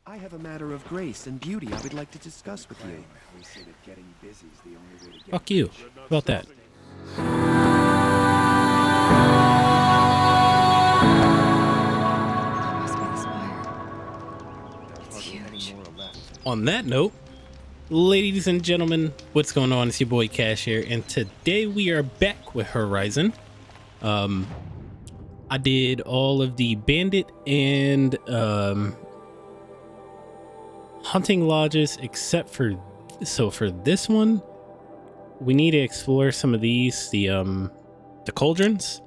I have a matter of grace and beauty I would like to discuss with you. We say that getting busy is the only way to get Fuck you. How about that? Must be the spire. It's huge. On that note, ladies and gentlemen, what's going on? It's your boy Cash here, and today we are back with Horizon. I did all of the bandit and hunting lodges except for for this one we need to explore some of these, the cauldrons,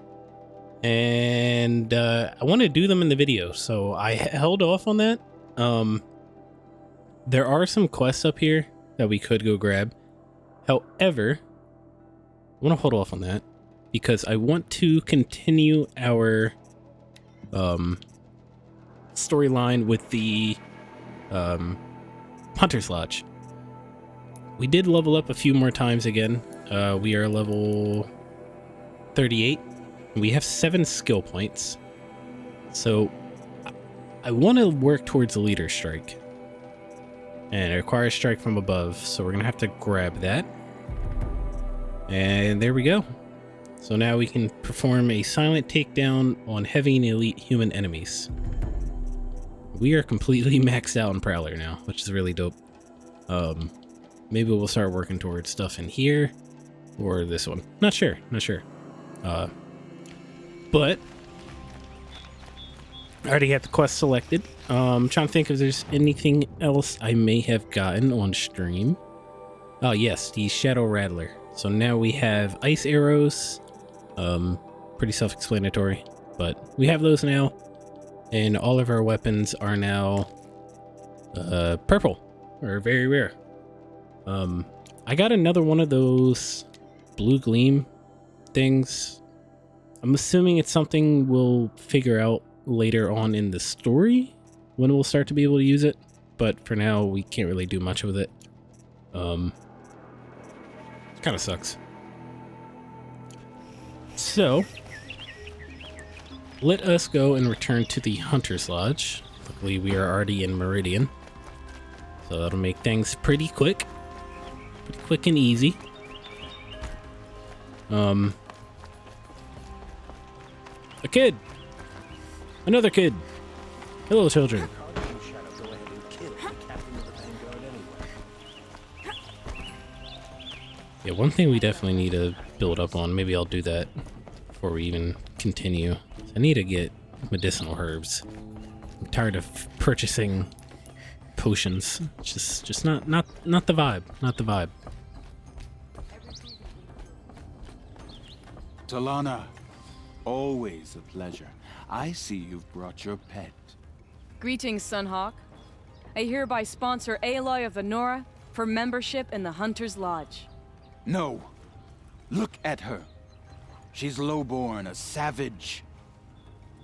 and I want to do them in the video, so I held off on that. There are some quests up here that we could go grab. However, I want to hold off on that because I want to continue our storyline with the Hunter's Lodge. We did level up a few more times again. We are level 38. We have 7 skill points. So I want to work towards a leader strike. And it requires strike from above, so we're going to have to grab that. And there we go. So now we can perform a silent takedown on heavy and elite human enemies. We are completely maxed out in Prowler now, which is really dope. Maybe we'll start working towards stuff in here or this one. Not sure. But I already have the quest selected. I'm trying to think if there's anything else I may have gotten on stream. Oh yes, the Shadow Rattler. So now we have ice arrows. Pretty self-explanatory, but we have those now, and all of our weapons are now purple, or very rare. I got another one of those blue gleam things. I'm assuming it's something we'll figure out later on in the story when we'll start to be able to use it, but for now we can't really do much with it. It kind of sucks. So let us go and return to the Hunter's Lodge. Luckily we are already in Meridian, so that'll make things pretty quick and easy. A kid, another kid. Hello, children. Yeah, one thing we definitely need to build up on, maybe I'll do that before we even continue. I need to get medicinal herbs. I'm tired of purchasing potions. It's just not the vibe. Not the vibe. Talana, always a pleasure. I see you've brought your pet. Greetings, Sunhawk. I hereby sponsor Aloy of the Nora for membership in the Hunter's Lodge. No. Look at her. She's lowborn, a savage.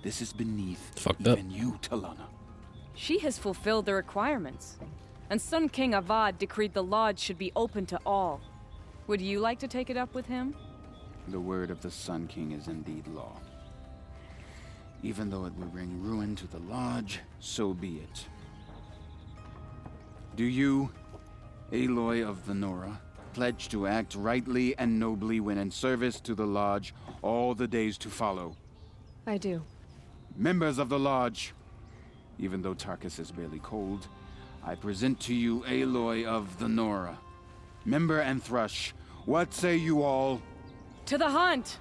This is beneath Fucked up. even you, Talana. She has fulfilled the requirements, and Sun King Avad decreed the lodge should be open to all. Would you like to take it up with him? The word of the Sun King is indeed law. Even though it will bring ruin to the lodge, so be it. Do you, Aloy of the Nora, pledge to act rightly and nobly when in service to the lodge all the days to follow? I do. Members of the lodge, even though Tarkus is barely cold, I present to you Aloy of the Nora. Member and Thrush, what say you all? To the hunt!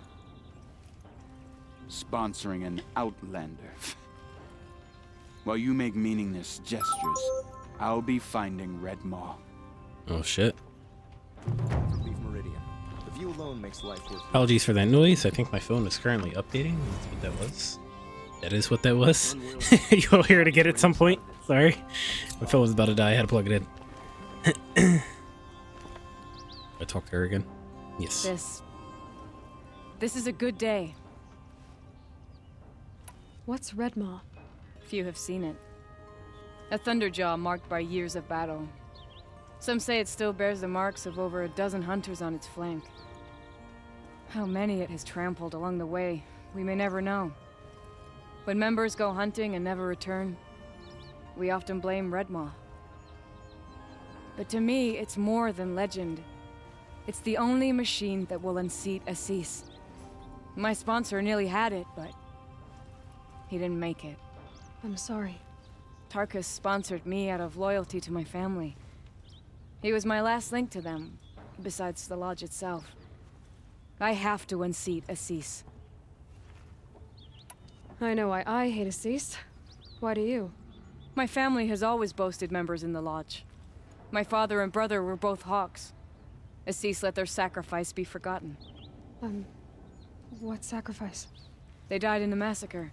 Sponsoring an outlander. While you make meaningless gestures, I'll be finding Red Maw. Oh shit. Leave Meridian. The view alone makes life worth living. Apologies for that noise. I think my phone is currently updating. That's what that was. That is what that was. You'll hear it again at some point. Sorry. My phone was about to die. I had to plug it in. I talk to her again. Yes. This is a good day. What's Redmaw? Few have seen it. A thunderjaw marked by years of battle. Some say it still bears the marks of over a dozen hunters on its flank. How many it has trampled along the way, we may never know. When members go hunting and never return, we often blame Redmaw. But to me, it's more than legend. It's the only machine that will unseat Assis. My sponsor nearly had it, but he didn't make it. I'm sorry. Tarkus sponsored me out of loyalty to my family. He was my last link to them, besides the lodge itself. I have to unseat Assis. I know why I hate Assis. Why do you? My family has always boasted members in the lodge. My father and brother were both hawks. Assis let their sacrifice be forgotten. What sacrifice? They died in a massacre.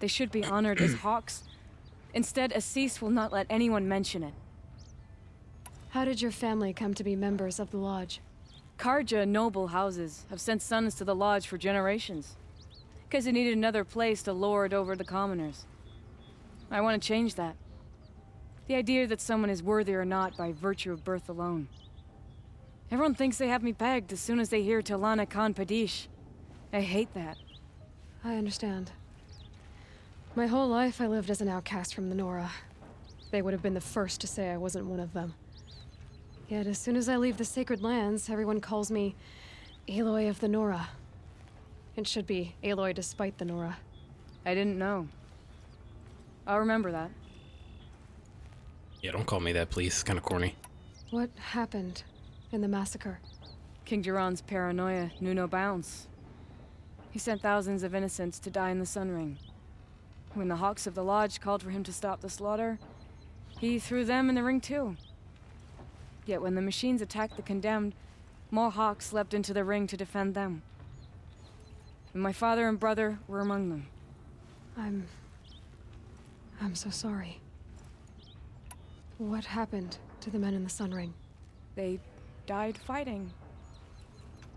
They should be honored as hawks. Instead, Assis will not let anyone mention it. How did your family come to be members of the lodge? Karja noble houses have sent sons to the lodge for generations. Because they needed another place to lord over the commoners. I want to change that. The idea that someone is worthy or not by virtue of birth alone. Everyone thinks they have me pegged as soon as they hear Talana Khan Padish. I hate that. I understand. My whole life I lived as an outcast from the Nora. They would have been the first to say I wasn't one of them. Yet as soon as I leave the sacred lands, everyone calls me Aloy of the Nora. It should be Aloy despite the Nora. I didn't know. I'll remember that. Yeah, don't call me that, please. It's kind of corny. What happened in the massacre? King Jiran's paranoia knew no bounds. He sent thousands of innocents to die in the Sun Ring. When the Hawks of the Lodge called for him to stop the slaughter, he threw them in the ring too. Yet when the machines attacked the condemned, more Hawks leapt into the ring to defend them. And my father and brother were among them. I'm so sorry. What happened to the men in the Sun Ring? They died fighting.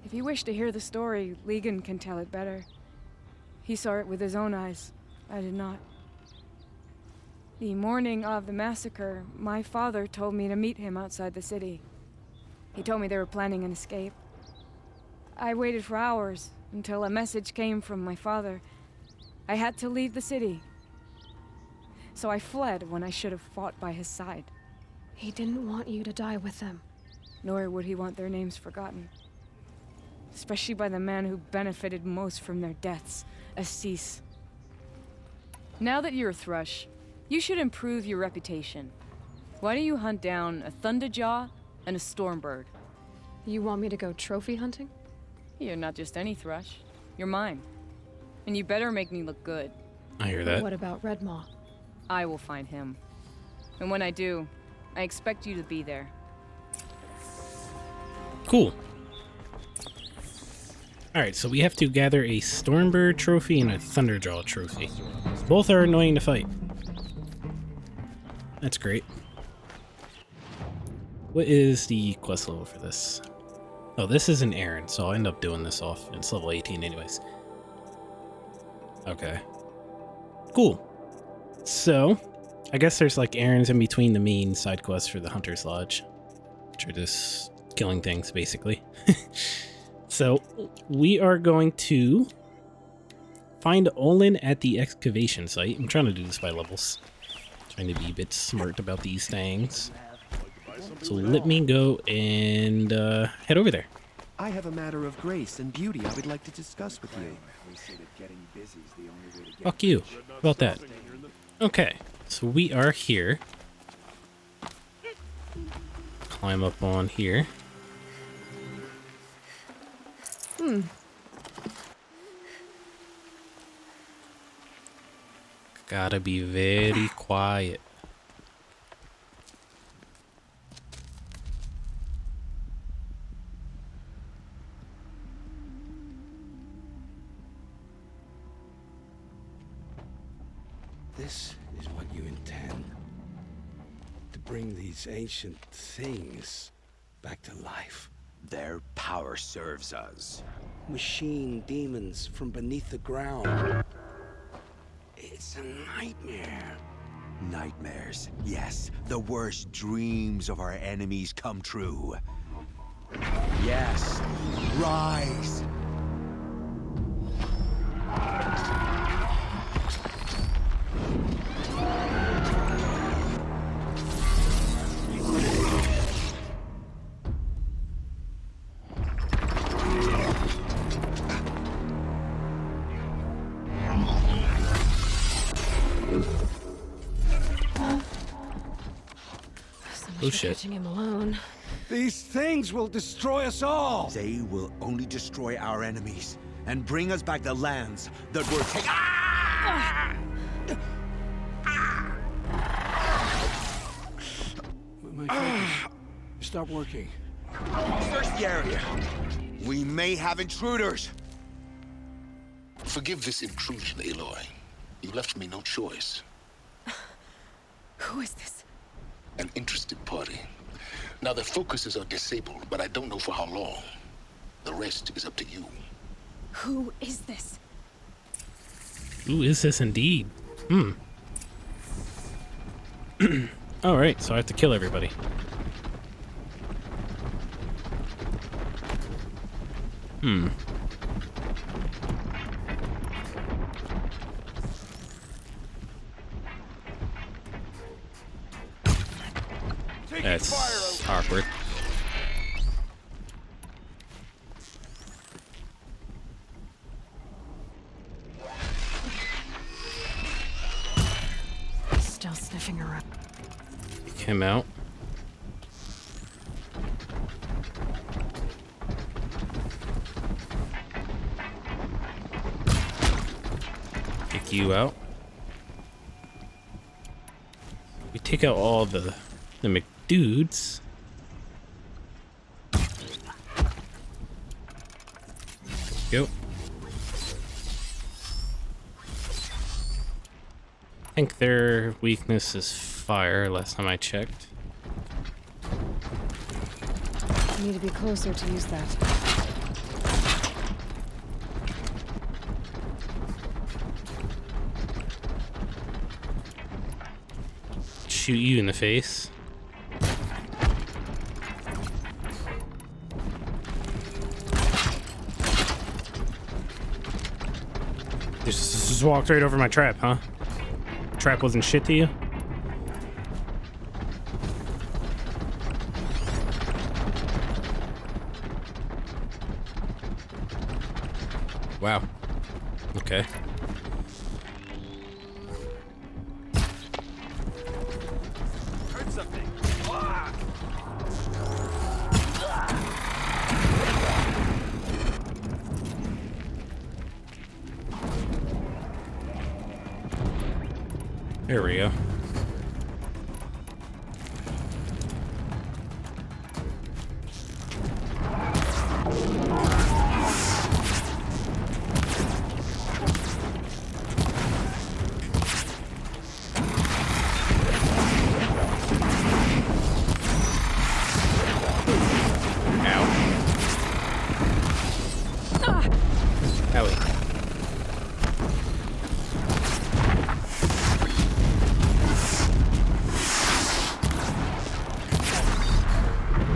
If you wish to hear the story, Legan can tell it better. He saw it with his own eyes. I did not. The morning of the massacre, my father told me to meet him outside the city. He told me they were planning an escape. I waited for hours until a message came from my father. I had to leave the city. So I fled when I should have fought by his side. He didn't want you to die with them. Nor would he want their names forgotten. Especially by the man who benefited most from their deaths, Assis. Now that you're a Thrush, you should improve your reputation. Why don't you hunt down a Thunderjaw and a Stormbird? You want me to go trophy hunting? You're not just any Thrush. You're mine. And you better make me look good. I hear that. What about Redmaw? I will find him. And when I do, I expect you to be there. Cool. Alright, so we have to gather a Stormbird trophy and a Thunderjaw trophy. Both are annoying to fight. That's great. What is the quest level for this? Oh, this is an errand, so I'll end up doing this off. It's level 18 anyways. Okay. Cool. So, I guess there's like errands in between the main side quests for the Hunter's Lodge. Which are just killing things, basically. So, we are going to find Olin at the excavation site. I'm trying to do this by levels. Trying to be a bit smart about these things. So let me go and head over there. I have a matter of grace and beauty I would like to discuss with you. Fuck you. How about that? Okay, so we are here. Climb up on here. Gotta be very quiet. This is what you intend. To bring these ancient things back to life. Their power serves us. Machine demons from beneath the ground. It's a nightmare. Nightmares. Yes, the worst dreams of our enemies come true. Yes, rise! Much Oh, for shit. catching him alone. These things will destroy us all! They will only destroy our enemies and bring us back the lands that were taken. Ah! My focus. Stop working. Search the area. We may have intruders. Forgive this intrusion, Aloy. You left me no choice. Who is this? An interested party. Now their focuses are disabled, but I don't know for how long. The rest is up to you. Who is this? Who is this indeed? Alright, so I have to kill everybody. That's awkward. Still sniffing around. Pick him out. Pick you out. We take out all the McDudes. Go. I think their weakness is fire, last time I checked. I need to be closer to use that. Shoot you in the face. Just walked right over my trap, huh? Trap wasn't shit to you? Wow. Okay. Heard something. There we go. Owie.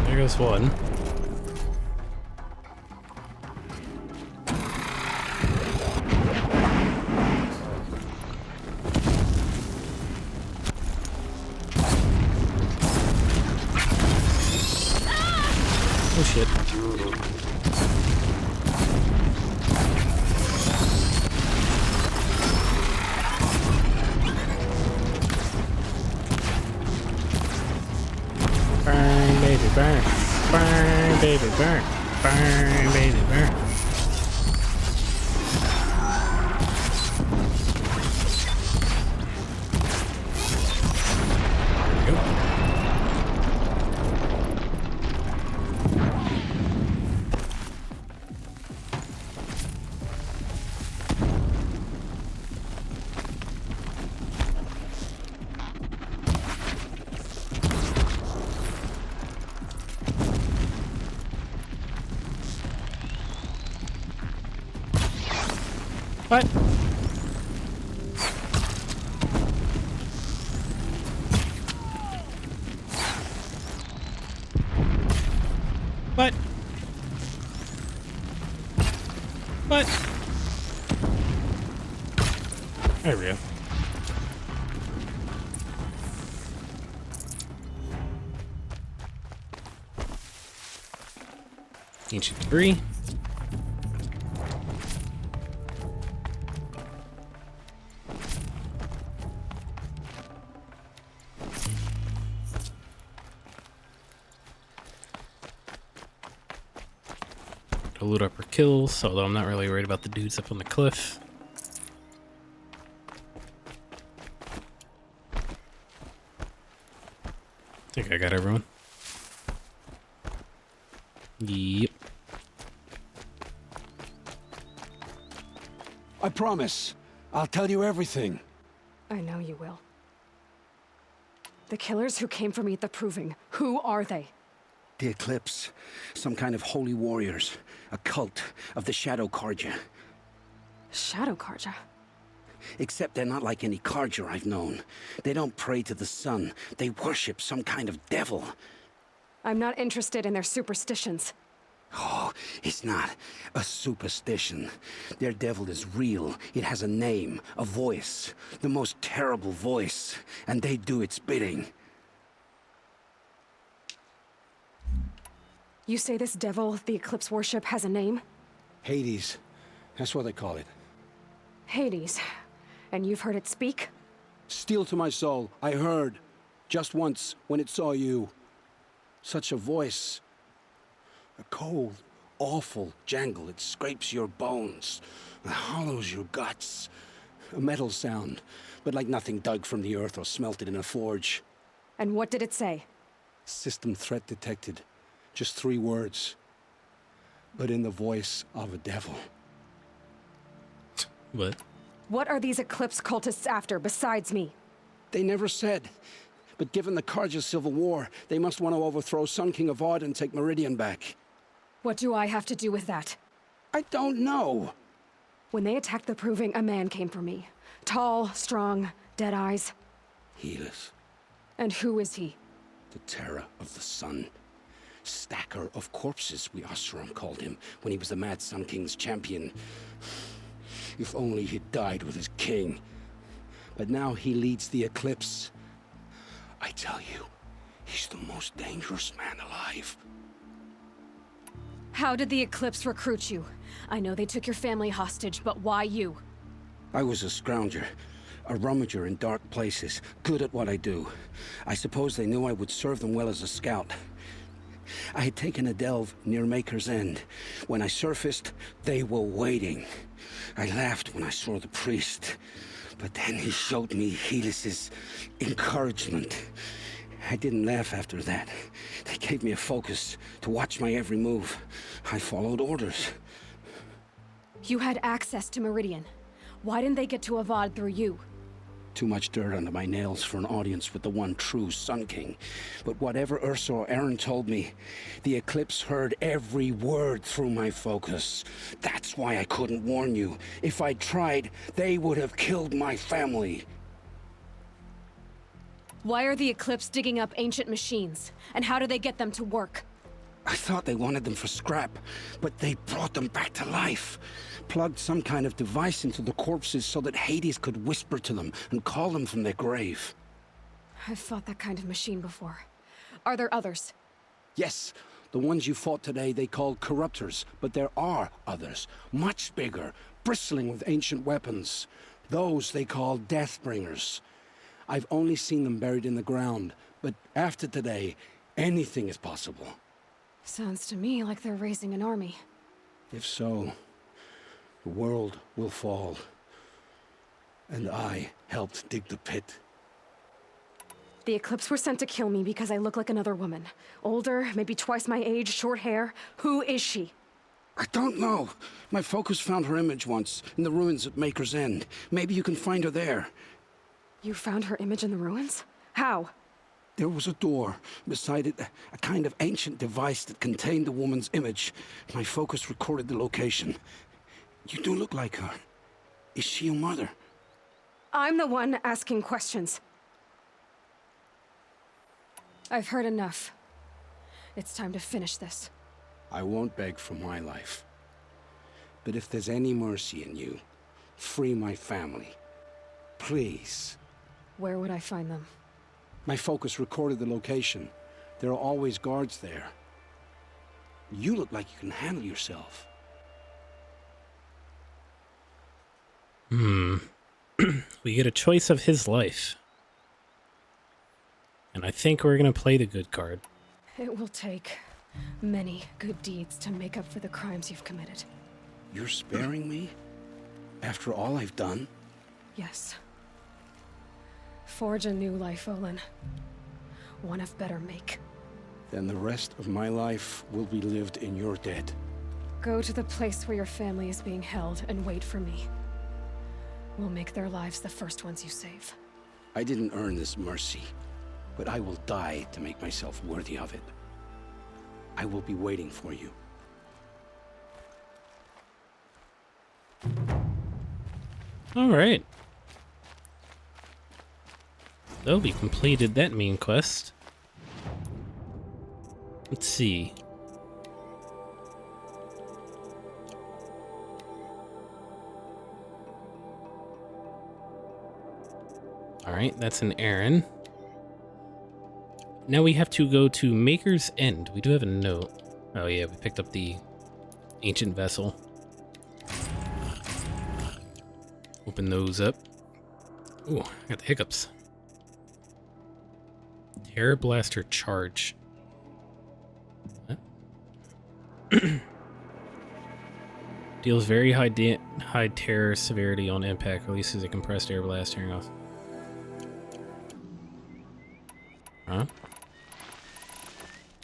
There goes one. Oh shit. Burn, baby, burn. Burn, baby, burn. Burn, baby, burn. There we go. What? What? What? There we go. Ancient debris. to loot up our kills, although I'm not really worried about the dudes up on the cliff. I think I got everyone. Yep. I promise. I'll tell you everything. I know you will. The killers who came for me at the Proving, who are they? The Eclipse. Some kind of holy warriors. A cult of the Shadow Carja. Shadow Carja? Except they're not like any Carja I've known. They don't pray to the sun. They worship some kind of devil. I'm not interested in their superstitions. Oh, it's not a superstition. Their devil is real. It has a name, a voice. The most terrible voice. And they do its bidding. You say this devil the Eclipse worship has a name? Hades. That's what they call it. Hades. And you've heard it speak? Steel to my soul, I heard. Just once, when it saw you. Such a voice. A cold, awful jangle. It scrapes your bones. It hollows your guts. A metal sound, but like nothing dug from the earth or smelted in a forge. And what did it say? System threat detected. Just 3 words. But in the voice of a devil. What? What are these Eclipse cultists after besides me? They never said. But given the Carja civil war, they must want to overthrow Sun King Avad and take Meridian back. What do I have to do with that? I don't know. When they attacked the Proving, a man came for me. Tall, strong, dead eyes. Helis, And who is he? the terror of the sun. Stacker of corpses, we Oseram called him, when he was the Mad Sun King's champion. If only he'd died with his king. But now he leads the Eclipse. I tell you, he's the most dangerous man alive. How did the Eclipse recruit you? I know they took your family hostage, but why you? I was a scrounger, a rummager in dark places, good at what I do. I suppose they knew I would serve them well as a scout. I had taken a delve near Maker's End. When I surfaced, they were waiting. I laughed when I saw the priest, but then he showed me Helis's encouragement. I didn't laugh after that. They gave me a focus to watch my every move. I followed orders. You had access to Meridian. Why didn't they get to Avad through you? Too much dirt under my nails for an audience with the one true Sun King. But whatever Ursa or Aaron told me, the Eclipse heard every word through my focus. That's why I couldn't warn you. If I'd tried, they would have killed my family. Why are the Eclipse digging up ancient machines? And how do they get them to work? I thought they wanted them for scrap, but they brought them back to life. Plugged some kind of device into the corpses so that Hades could whisper to them and call them from their grave. I've fought that kind of machine before. Are there others? Yes, the ones you fought today they called corruptors, but there are others, much bigger, bristling with ancient weapons. Those they call Deathbringers. I've only seen them buried in the ground, but after today, anything is possible. Sounds to me like they're raising an army. If so, the world will fall. And I helped dig the pit. The Eclipse were sent to kill me because I look like another woman. Older, maybe twice my age, short hair. Who is she? I don't know. My focus found her image once, in the ruins at Maker's End. Maybe you can find her there. You found her image in the ruins? How? There was a door. Beside it, a kind of ancient device that contained the woman's image. My focus recorded the location. You do look like her. Is she your mother? I'm the one asking questions. I've heard enough. It's time to finish this. I won't beg for my life. But if there's any mercy in you, free my family. Please. Where would I find them? My focus recorded the location. There are always guards there. You look like you can handle yourself. We get a choice of his life. And I think we're going to play the good card. It will take Many good deeds to make up for the crimes you've committed. You're sparing me? After all I've done? Yes. Forge a new life, Olin. One of better make. Then the rest of my life will be lived in your debt. Go to the place where your family is being held and wait for me. We'll make their lives the first ones you save. I didn't earn this mercy, but I will die to make myself worthy of it. I will be waiting for you. All right. So we completed that main quest. Let's see. All right, that's an errand. Now we have to go to Maker's End. We do have a note. Oh yeah, we picked up the ancient vessel. Open those up. Ooh, I got the hiccups. Terror Blaster Charge. What? Deals very high terror severity on impact. Releases a compressed air blast, tearing off. Huh?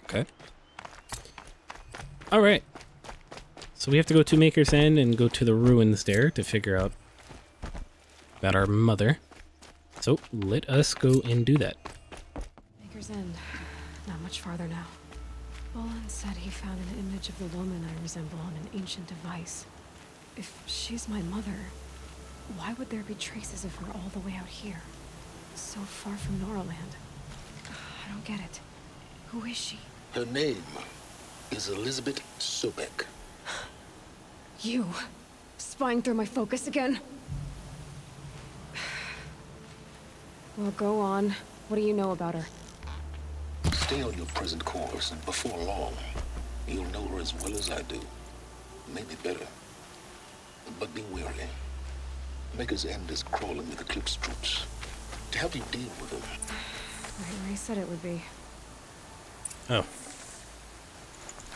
Okay. Alright. So we have to go to Maker's End and go to the ruins there to figure out about our mother. So let us go and do that. Maker's End. Not much farther now. Olin said he found an image of the woman I resemble on an ancient device. If she's my mother, why would there be traces of her all the way out here? So far from Noraland. I don't get it. Who is she? Her name is Elizabeth Sobek. You? Spying through my focus again? Well, go on. What do you know about her? Stay on your present course, and before long, you'll know her as well as I do. Maybe better. But be wary. Maker's End is crawling with Eclipse troops. To help you deal with them. Right where he said it would be. Oh.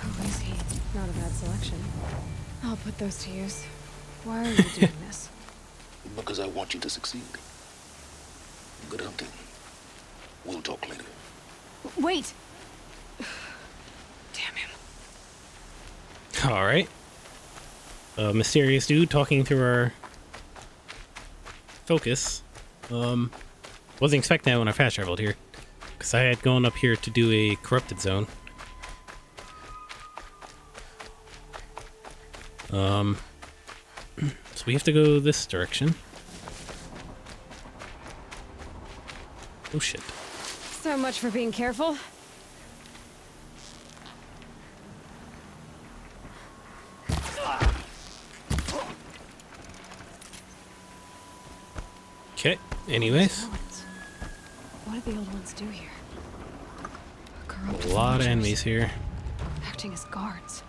Who is he? Not a bad selection. I'll put those to use. Why are you doing this? Because I want you to succeed. Good hunting. We'll talk later. Wait! Damn him. Alright. A mysterious dude talking through our focus. Wasn't expecting that when I fast traveled here. Because I had gone up here to do a corrupted zone. So we have to go this direction. Oh shit. So much for being careful. Okay, anyways. What did the old ones do here? A lot of enemies here. Acting as guards.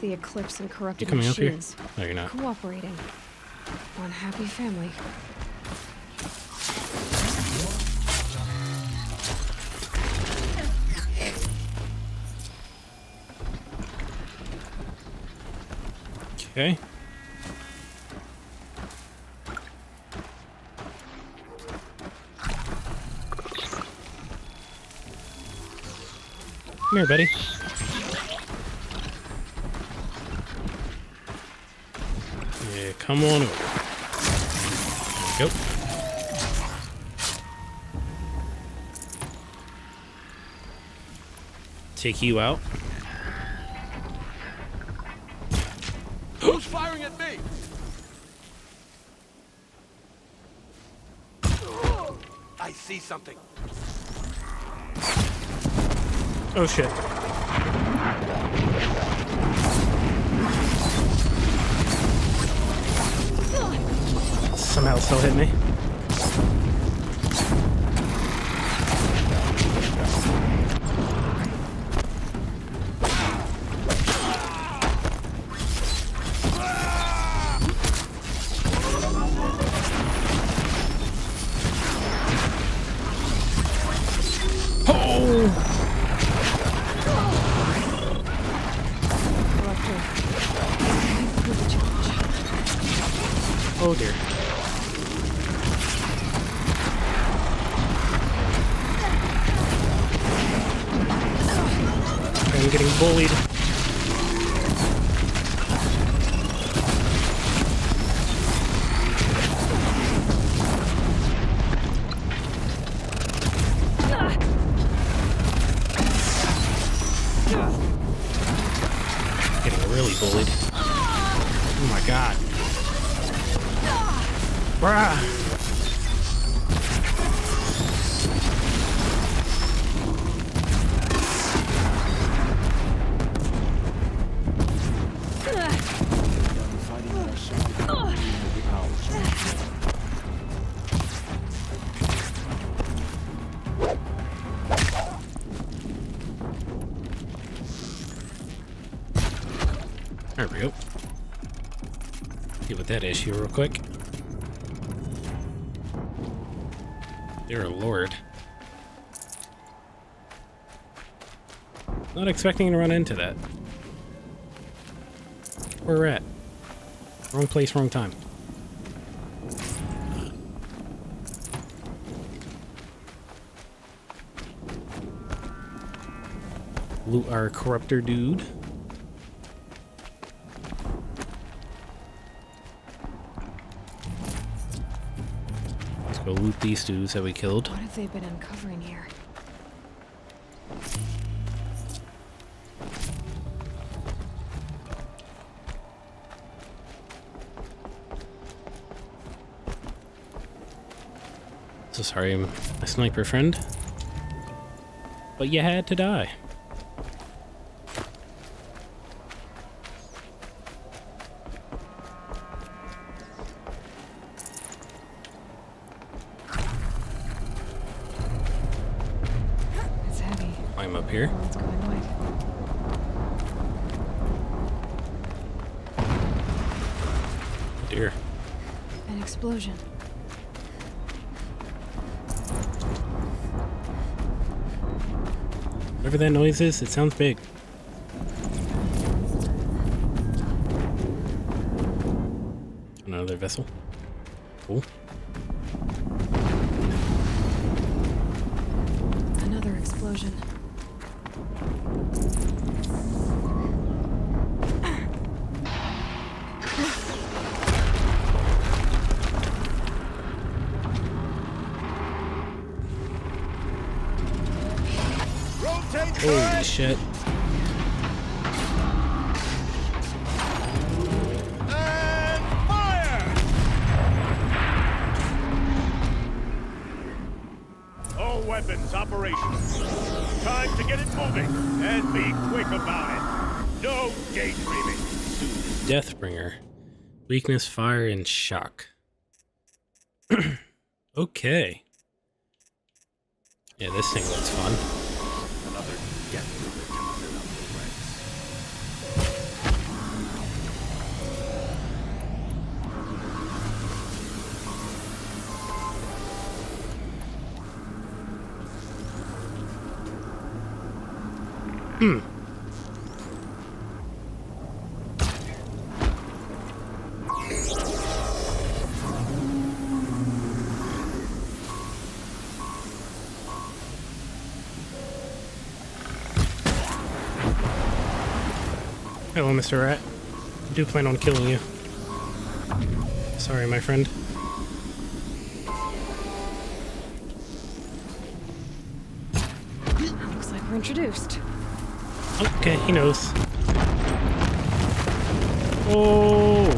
The Eclipse and corrupted You coming up here? machines. No, you're not. Cooperating. One happy family. Okay. Come here, buddy. Yeah, come on over. There we go. Take you out. Who's firing at me? I see something. Oh shit. Somehow still hit me. I'm getting bullied. Getting really bullied. Oh my god. Bruh. There we go. Deal with that issue real quick. Dear Lord. Not expecting to run into that. Where we're at. Wrong place, wrong time. Loot our corruptor dude. Let's go loot these dudes that we killed. What have they been uncovering here? So sorry, my sniper friend. But you had to die. It's heavy. Climb up here. Oh, it's going white. Dear. An explosion. Whatever that noise is, it sounds big. Another vessel. Cool. Another explosion. Holy shit. And fire! All weapons operational. Time to get it moving and be quick about it. No daydreaming. Deathbringer. Weakness, fire, and shock. Okay. Yeah, this thing looks fun. Another death religion fill up the ranks. Hello, Mr. Rat. I do plan on killing you. Sorry, my friend. Looks like we're introduced. Okay, he knows. Oh!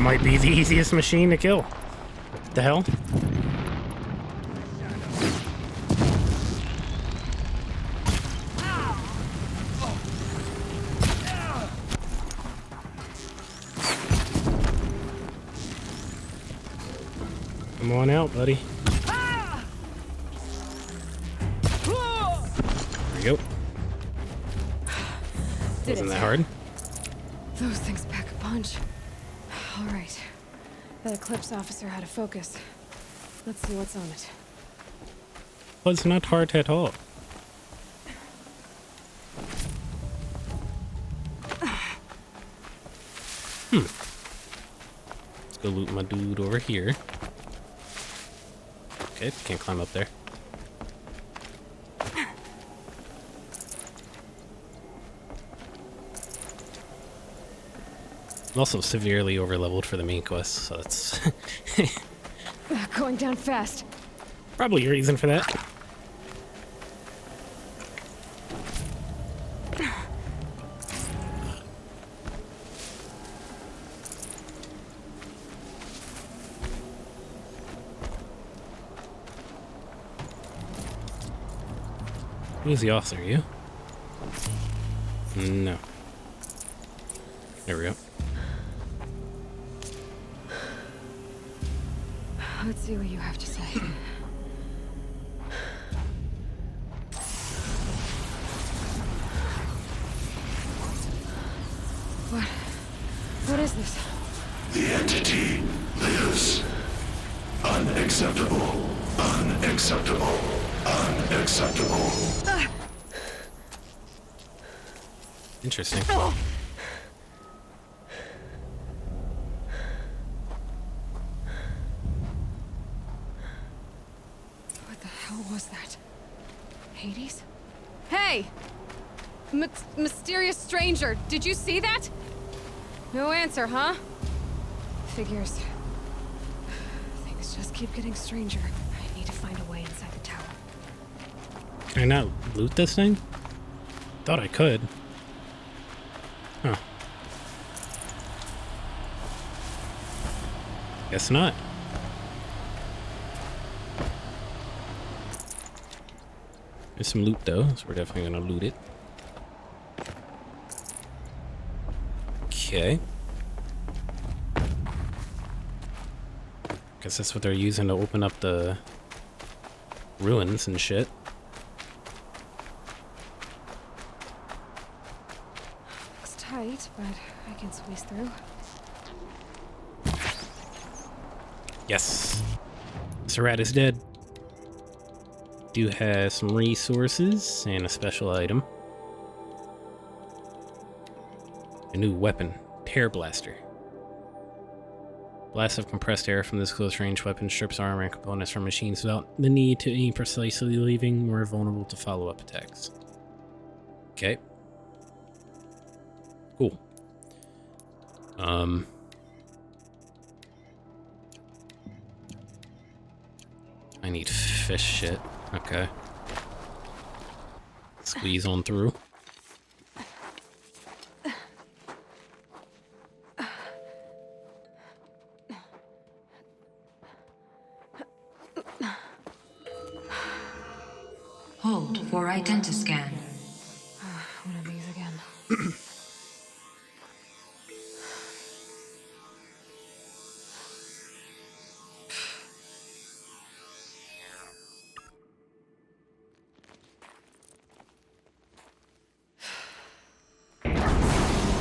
Might be the easiest machine to kill. What the hell? Come on out, buddy. There we go. Did Wasn't it. that hard? Those things pack a punch. All right. That Eclipse officer had a focus. Let's see what's on it. Was not hard at all. Let's go loot my dude over here. Okay, can't climb up there. I'm also severely overleveled for the main quest, so that's Going down fast. probably a reason for that. Who's the officer? You? No. There we go. Let's see what you have to say. What is this? The entity lives. Unacceptable. Unacceptable. Unacceptable. Interesting. What the hell was that? Hades? Hey! Mysterious stranger, did you see that? No answer, huh? Figures. Things just keep getting stranger. I need to find a way inside the tower. Can I not loot this thing? Thought I could. Huh. Guess not. There's some loot though, so we're definitely gonna loot it. Okay. Guess that's what they're using to open up the ruins and shit. Looks tight, but I can squeeze through. Yes. Mr. Rat is dead. Do have some resources and a special item. A new weapon, Tear Blaster. Blast of compressed air from this close-range weapon strips armor and components from machines without the need to aim precisely, leaving more vulnerable to follow-up attacks. Okay. Cool. I need fish shit. Okay. Squeeze on through. Hold for identiscan. One of these again.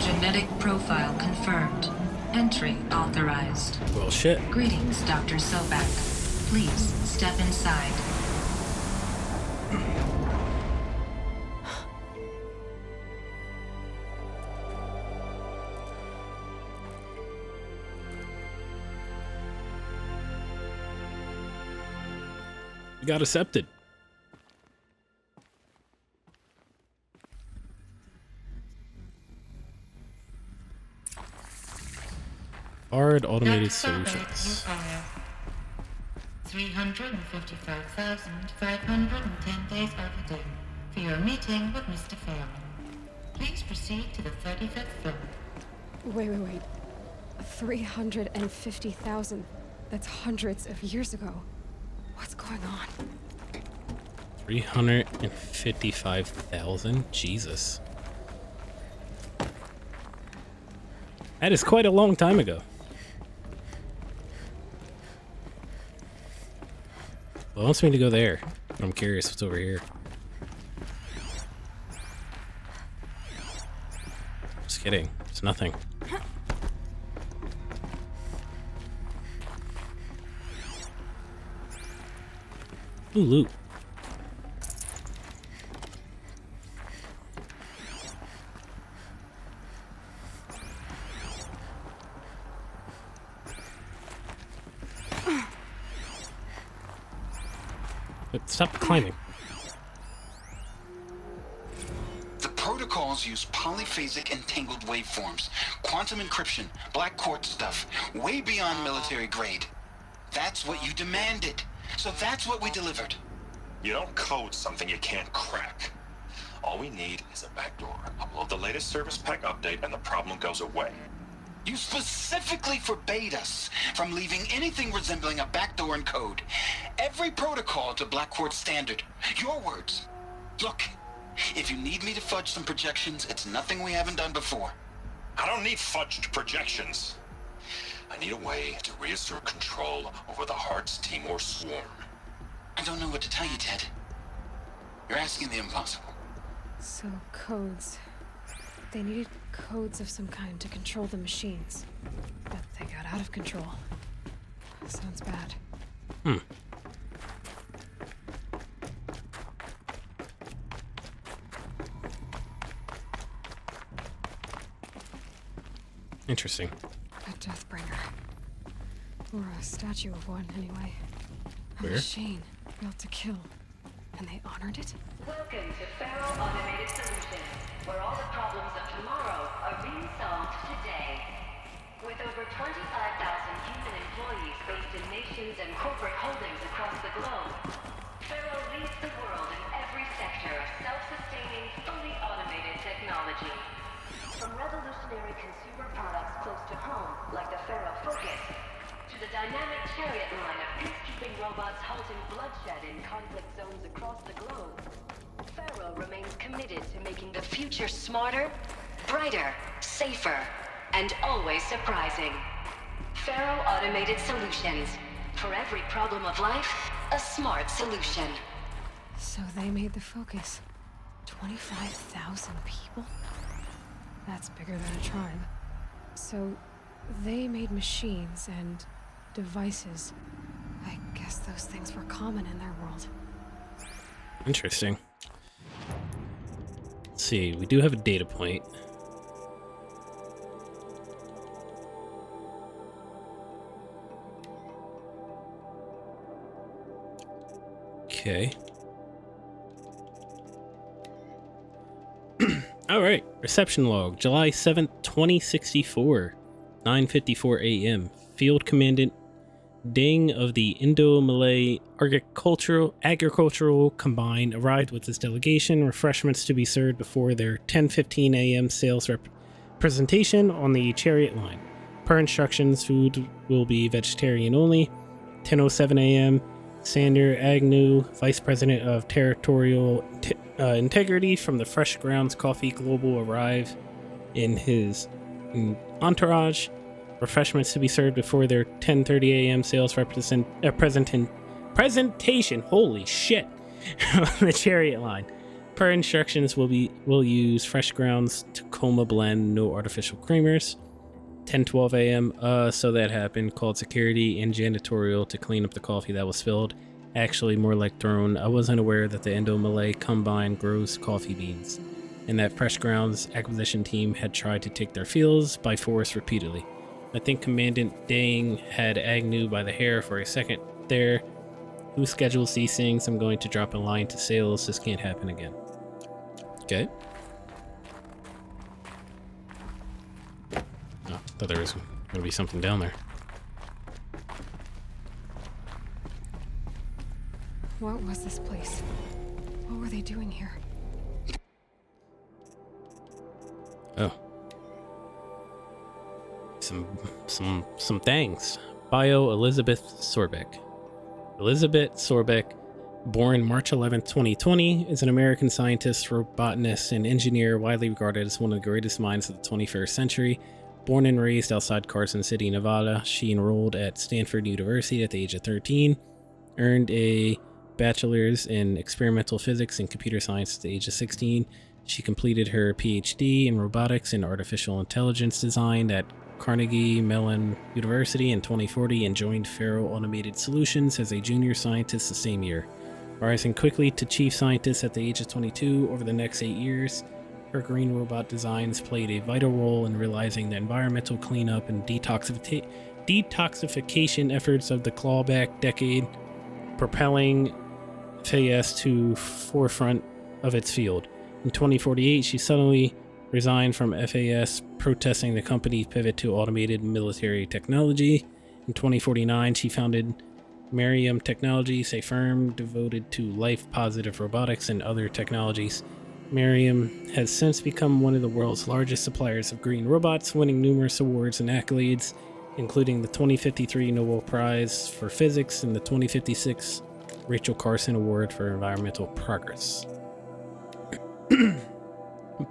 Genetic profile confirmed. Entry authorized. Well, shit. Greetings, Dr. Sobak. Please step inside. You got accepted. Hard automated solutions. 355,510 days overdue for your meeting with Mr. Fairman. Please proceed to the 35th floor. Wait. 350,000. That's hundreds of years ago. What's going on? 355,000? Jesus. That is quite a long time ago. Well, it wants me to go there. I'm curious what's over here. Just kidding. It's nothing. Ooh, loot. But stop climbing. The protocols use polyphasic entangled waveforms, quantum encryption, black quartz stuff, way beyond military grade. That's what you demanded, so that's what we delivered. You don't code something you can't crack. All we need is a backdoor. Upload the latest service pack update and the problem goes away. You specifically forbade us from leaving anything resembling a backdoor in code. Every protocol to Black Quartz standard. Your words. Look, if you need me to fudge some projections, it's nothing we haven't done before. I don't need fudged projections. I need a way to reassert control over the Heart's Timor swarm. I don't know what to tell you, Ted. You're asking the impossible. So, codes. They needed codes of some kind to control the machines. But they got out of control. Sounds bad. Interesting. A Deathbringer. Or a statue of one, anyway. A Where? machine built to kill. And they honored it? Welcome to Faro Automated Solutions, where all the problems of tomorrow are being solved today. With over 25,000 human employees based in nations and corporate holdings across the globe, Faro leads the world in every sector of self-sustaining, fully automated technology. From revolutionary consumer products close to home, like the Faro Focus, to the dynamic chariot line of peacekeeping robots halting bloodshed in conflict zones across the globe, Faro remains committed to making the future smarter, brighter, safer, and always surprising. Faro Automated Solutions. For every problem of life, a smart solution. So they made the Focus. 25,000 people? That's bigger than a tribe. So they made machines and devices. I guess those things were common in their world. Interesting. Let's see, we do have a data point. Okay. All right. Reception log, July 7th, 2064, 9:54 a.m. Field Commandant Ding of the Indo-Malay Agricultural Combine arrived with his delegation. Refreshments to be served before their 10:15 a.m. sales presentation on the Chariot line. Per instructions, food will be vegetarian only. 10:07 a.m. Sander Agnew, Vice President of Territorial Integrity from the Fresh Grounds Coffee Global, arrive in his entourage. Refreshments to be served before their 10:30 a.m. sales presentation. Holy shit! On the Chariot line. Per instructions, will use Fresh Grounds Tacoma blend, no artificial creamers. 10:12 a.m. So that happened. Called security and janitorial to clean up the coffee that was spilled. Actually, more like thrown. I wasn't aware that the Indo-Malay Combine grows coffee beans, and that Fresh Grounds acquisition team had tried to take their fields by force repeatedly. I think Commandant Dang had Agnew by the hair for a second there. Who schedules these things? I'm going to drop a line to sales. This can't happen again. Okay. Oh, thought there was going to be something down there. What was this place? What were they doing here? Oh. Some things. Bio Elizabeth Sorbeck. Elizabeth Sorbeck, born March 11th, 2020, is an American scientist, botanist, and engineer widely regarded as one of the greatest minds of the 21st century. Born and raised outside Carson City, Nevada, she enrolled at Stanford University at the age of 13, earned a bachelor's in experimental physics and computer science at the age of 16, She completed her PhD in robotics and artificial intelligence design at Carnegie Mellon University in 2040 and joined Faro Automated Solutions as a junior scientist the same year. Rising quickly to chief scientist at the age of 22 over the next 8 years, her green robot designs played a vital role in realizing the environmental cleanup and detoxification efforts of the clawback decade, propelling FAS to forefront of its field. In 2048, she suddenly resigned from FAS, protesting the company's pivot to automated military technology. In 2049, she founded Mariam Technologies, a firm devoted to life-positive robotics and other technologies. Mariam has since become one of the world's largest suppliers of green robots, winning numerous awards and accolades, including the 2053 Nobel Prize for Physics and the 2056 Rachel Carson Award for Environmental Progress.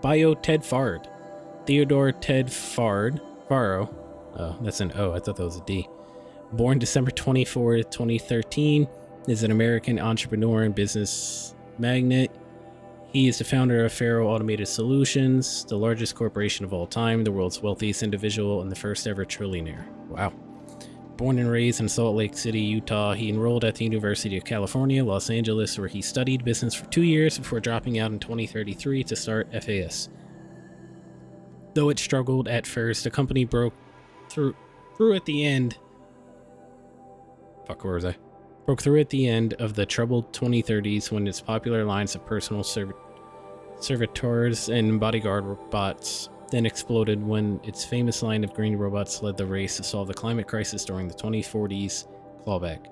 Bio Ted Fard. Theodore Ted Faro. Oh, that's an O. I thought that was a D. Born December 24, 2013, is an American entrepreneur and business magnate. He is the founder of Faro Automated Solutions, the largest corporation of all time, the world's wealthiest individual, and the first ever trillionaire. Wow. Born and raised in Salt Lake City, Utah, he enrolled at the University of California, Los Angeles, where he studied business for 2 years before dropping out in 2033 to start FAS. Though it struggled at first, the company broke through at the end. Fuck, where was I? Broke through at the end of the troubled 2030s when its popular lines of personal servitors and bodyguard robots then exploded when its famous line of green robots led the race to solve the climate crisis during the 2040s clawback.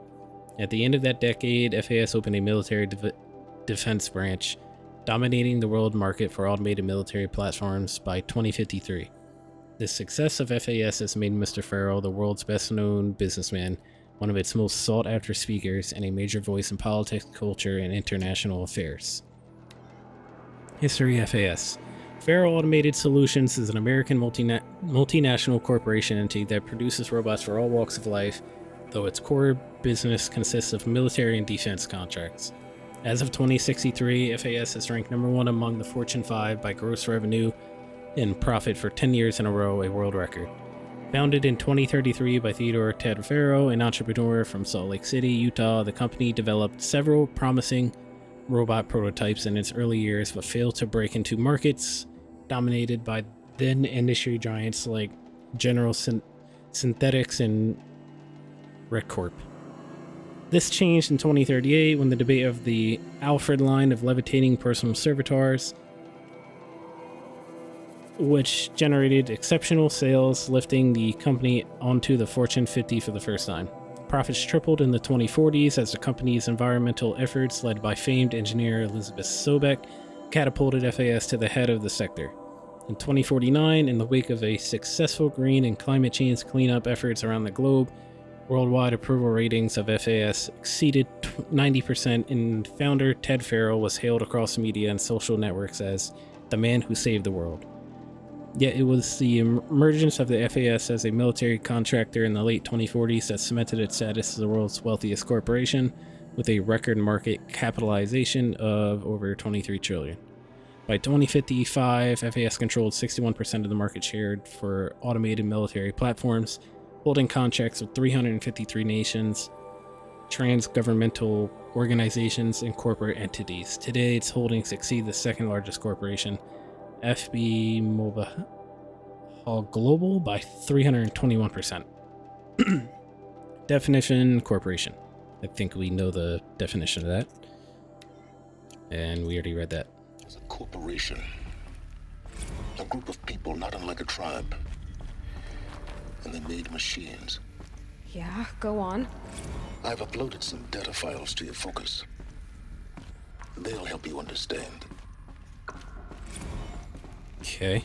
At the end of that decade, FAS opened a military defense branch, dominating the world market for automated military platforms by 2053. The success of FAS has made Mr. Farrell the world's best-known businessman, one of its most sought-after speakers, and a major voice in politics, culture, and international affairs. History of FAS. Faro Automated Solutions is an American multinational corporation entity that produces robots for all walks of life, though its core business consists of military and defense contracts. As of 2063, FAS has ranked number 1 among the Fortune 5 by gross revenue and profit for 10 years in a row, a world record. Founded in 2033 by Theodore Ted Faro, an entrepreneur from Salt Lake City, Utah, the company developed several promising robot prototypes in its early years, but failed to break into markets dominated by then industry giants like General Synthetics and RecCorp. This changed in 2038 when the debate of the Alfred line of levitating personal servitors, which generated exceptional sales, lifting the company onto the Fortune 50 for the first time. Profits tripled in the 2040s as the company's environmental efforts, led by famed engineer Elizabeth Sobeck, catapulted FAS to the head of the sector. In 2049, in the wake of a successful green and climate change cleanup efforts around the globe, worldwide approval ratings of FAS exceeded 90%, and founder Ted Farrell was hailed across media and social networks as the man who saved the world. Yet it was the emergence of the FAS as a military contractor in the late 2040s that cemented its status as the world's wealthiest corporation, with a record market capitalization of over $23 trillion. By 2055, FAS controlled 61% of the market share for automated military platforms, holding contracts with 353 nations, trans-governmental organizations, and corporate entities. Today, its holdings exceed the second largest corporation, FB Mobile Global, by 321%. Definition: corporation. I think we know the definition of that. And we already read that. It's a corporation. A group of people not unlike a tribe. And they made machines. Yeah, go on. I've uploaded some data files to your focus. They'll help you understand. Okay.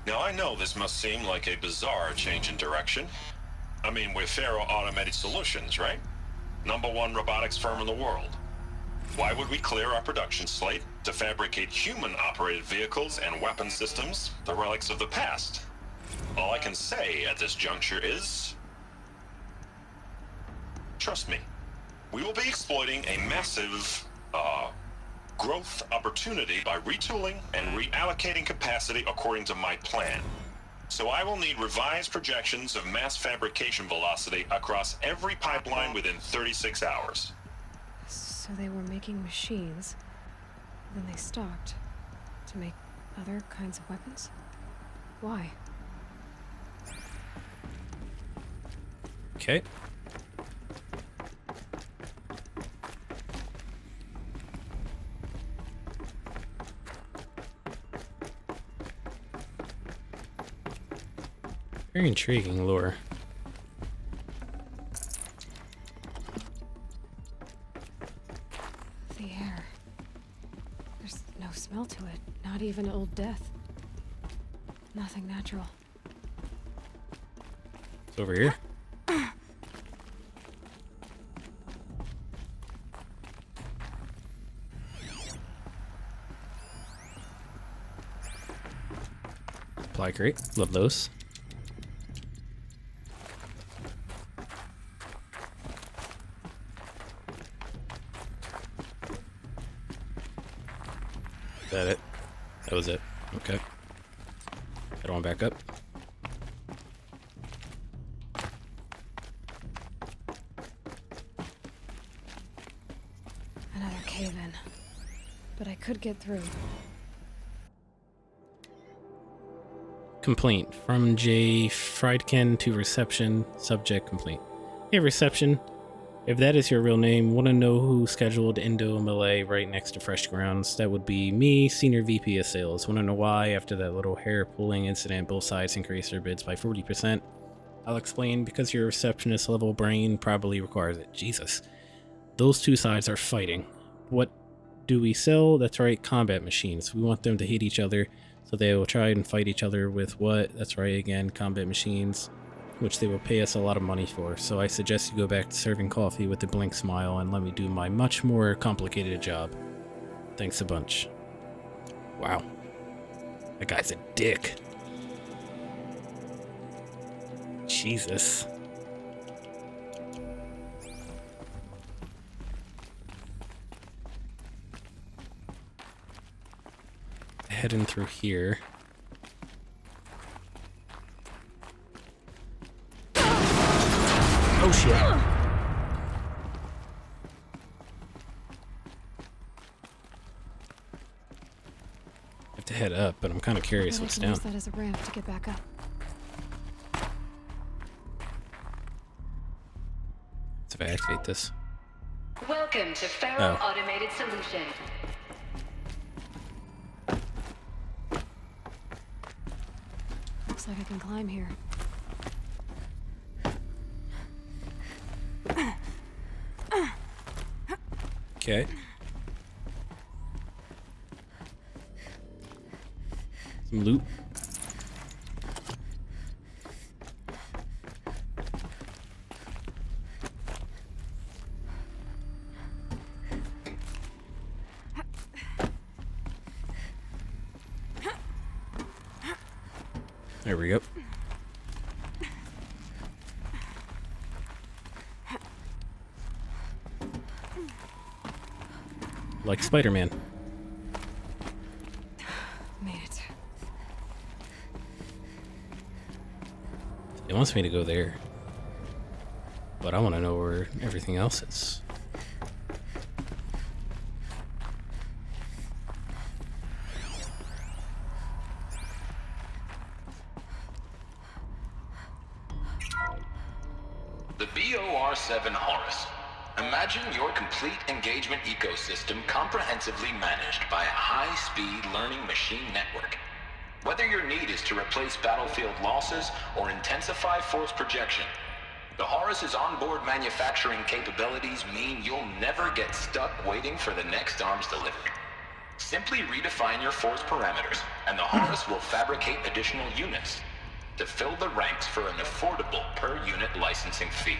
Now, I know this must seem like a bizarre change in direction. I mean, we're Faro Automated Solutions, right? #1 robotics firm in the world. Why would we clear our production slate To fabricate human-operated vehicles and weapon systems, the relics of the past. All I can say at this juncture is... trust me. We will be exploiting a massive, growth opportunity by retooling and reallocating capacity according to my plan. So I will need revised projections of mass fabrication velocity across every pipeline within 36 hours. So they were making machines, then they stopped to make other kinds of weapons? Why? Okay. Very intriguing lore. The air. There's no smell to it, not even old death. Nothing natural. It's over here. Supply crate. Love those. Is that it? That was it. Okay. Head on back up. Another cave-in. But I could get through. Complaint from J. Friedkin to reception. Subject complaint. Hey, reception. If that is your real name, want to know who scheduled Indo Malay right next to Fresh Grounds? That would be me, Senior VP of Sales. Want to know why? After that little hair-pulling incident, both sides increased their bids by 40%. I'll explain. Because your receptionist level brain probably requires it. Jesus. Those two sides are fighting. What do we sell? That's right, combat machines. We want them to hit each other, so they will try and fight each other with what? That's right, again, combat machines, which they will pay us a lot of money for. So I suggest you go back to serving coffee with a blank smile and let me do my much more complicated job. Thanks a bunch. Wow. That guy's a dick. Jesus. Heading through here. Oh shit. Have to head up, but I'm kind of curious what's down. Use that as a ramp to get back up. Let's if I activate this. Welcome to Faro Automated Solution. Looks like I can climb here. Okay. Some loot. There we go. Like Spider-Man. Made it. It wants me to go there. But I want to know where everything else is. The BOR-7 Horus. Imagine your complete engagement ecosystem comprehensively managed by a high-speed learning machine network. Whether your need is to replace battlefield losses or intensify force projection, the Horus's onboard manufacturing capabilities mean you'll never get stuck waiting for the next arms delivery. Simply redefine your force parameters, and the Horus will fabricate additional units to fill the ranks for an affordable per-unit licensing fee.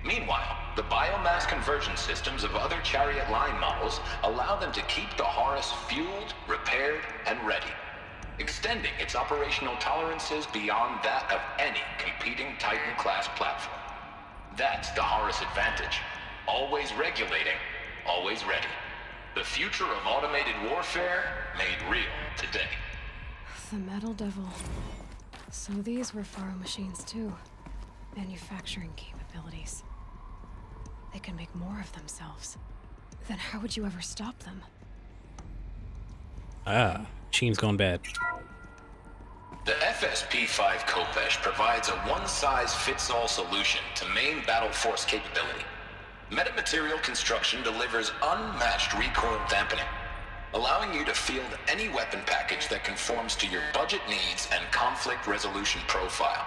Meanwhile, the biomass conversion systems of other Chariot line models allow them to keep the Horus fueled, repaired, and ready, extending its operational tolerances beyond that of any competing Titan-class platform. That's the Horus advantage. Always regulating, always ready. The future of automated warfare made real today. The Metal Devil. So these were Faro machines too. Manufacturing capabilities. They can make more of themselves. Then how would you ever stop them? Ah, machine's gone bad. The FSP-5 Kopesh provides a one-size-fits-all solution to main battle force capability. Metamaterial construction delivers unmatched recoil dampening, allowing you to field any weapon package that conforms to your budget needs and conflict resolution profile.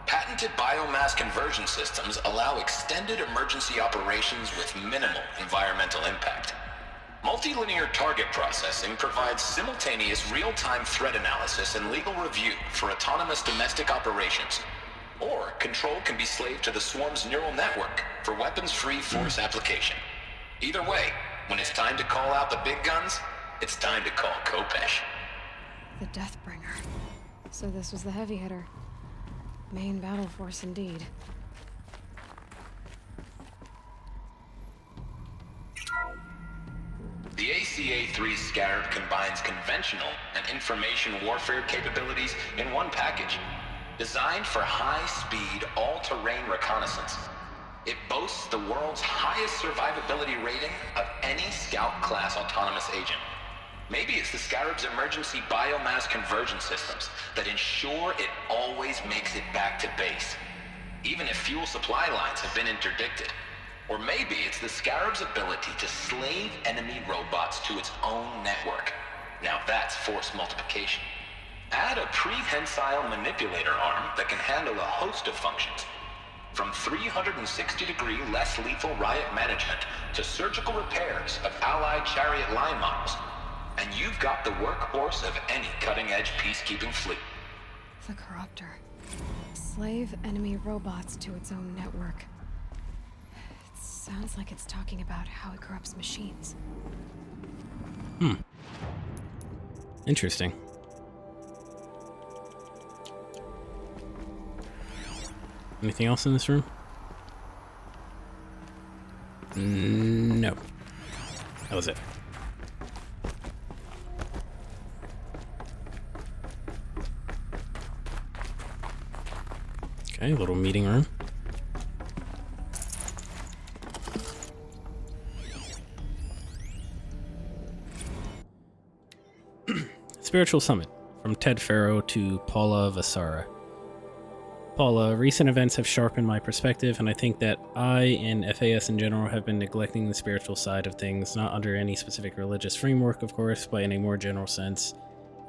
Patented biomass conversion systems allow extended emergency operations with minimal environmental impact. Multilinear target processing provides simultaneous real-time threat analysis and legal review for autonomous domestic operations. Or control can be slaved to the Swarm's neural network for weapons-free force application. Either way, when it's time to call out the big guns, it's time to call Kopesh. The Deathbringer. So this was the heavy hitter. Main battle force indeed. The ACA-3 Scarab combines conventional and information warfare capabilities in one package. Designed for high-speed, all-terrain reconnaissance, it boasts the world's highest survivability rating of any Scout-class autonomous agent. Maybe it's the Scarab's emergency biomass conversion systems that ensure it always makes it back to base, even if fuel supply lines have been interdicted. Or maybe it's the Scarab's ability to slave enemy robots to its own network. Now that's force multiplication. Add a prehensile manipulator arm that can handle a host of functions, from 360-degree less lethal riot management to surgical repairs of allied Chariot line models, and you've got the workhorse of any cutting-edge peacekeeping fleet. The Corruptor. Slave enemy robots to its own network. It sounds like it's talking about how it corrupts machines. Interesting. Anything else in this room? No. That was it. Okay, little meeting room. Spiritual Summit, from Ted Faro to Paula Vasara. Paula, recent events have sharpened my perspective, and I think that I and FAS in general have been neglecting the spiritual side of things, not under any specific religious framework, of course, but in a more general sense,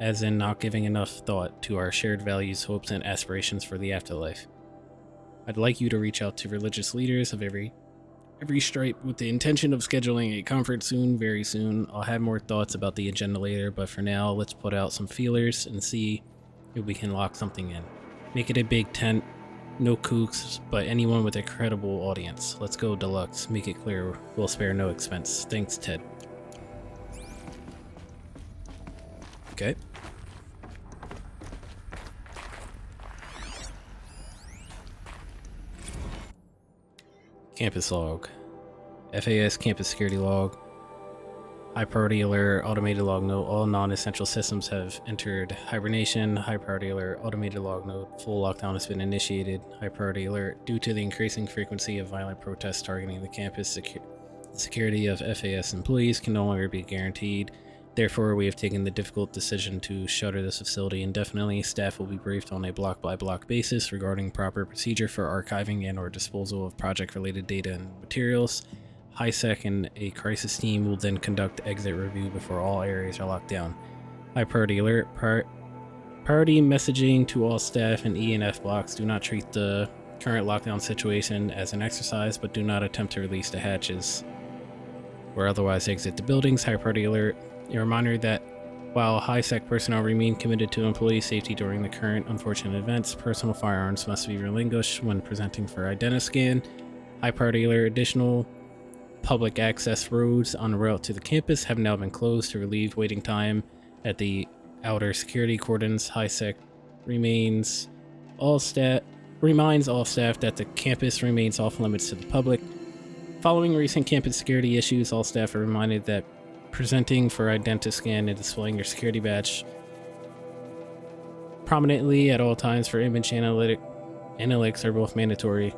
as in not giving enough thought to our shared values, hopes, and aspirations for the afterlife. I'd like you to reach out to religious leaders of every stripe with the intention of scheduling a conference soon, very soon. I'll have more thoughts about the agenda later, but for now, let's put out some feelers and see if we can lock something in. Make it a big tent, no kooks, but anyone with a credible audience. Let's go deluxe, make it clear we'll spare no expense. Thanks, Ted. Okay. Campus log. FAS campus security log. High priority alert, automated log note. All non-essential systems have entered hibernation. High priority alert, automated log note. Full lockdown has been initiated. High priority alert. Due to the increasing frequency of violent protests targeting the campus, the security of FAS employees can no longer be guaranteed. Therefore, we have taken the difficult decision to shutter this facility indefinitely. Staff will be briefed on a block-by-block basis regarding proper procedure for archiving and/or disposal of project-related data and materials. HiSec and a crisis team will then conduct exit review before all areas are locked down. High priority alert. Priority messaging to all staff in E and F blocks. Do not treat the current lockdown situation as an exercise, but do not attempt to release the hatches or otherwise exit the buildings. High priority alert. A reminder that while HiSec personnel remain committed to employee safety during the current unfortunate events, personal firearms must be relinquished when presenting for identiscan. High priority alert. Additional public access roads on the route to the campus have now been closed to relieve waiting time at the outer security cordons. HiSec reminds all staff that the campus remains off limits to the public. Following recent campus security issues, all staff are reminded that presenting for Identiscan and displaying your security badge prominently at all times for image analytics are both mandatory.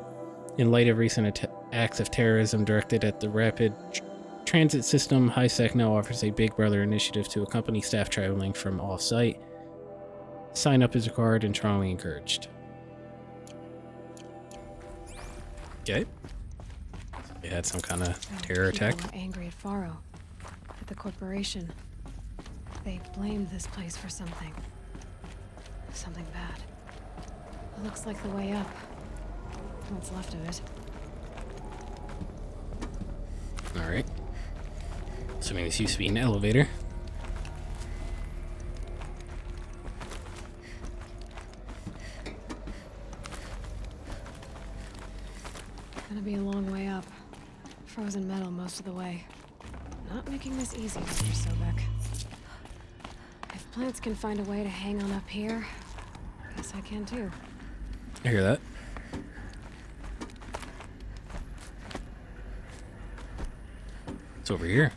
In light of recent acts of terrorism directed at the rapid transit system, HiSec now offers a Big Brother initiative to accompany staff traveling from off-site. Sign up is required and strongly encouraged. Okay. They had some kind of terror attack. People were angry at Faro, at the corporation. They blamed this place for something. Something bad. It looks like the way up. What's left of it. Alright. Assuming this used to be an elevator. Gonna be a long way up. Frozen metal most of the way. Not making this easy, Mr. Sobek. If plants can find a way to hang on up here, guess I can too. I hear that. It's over here.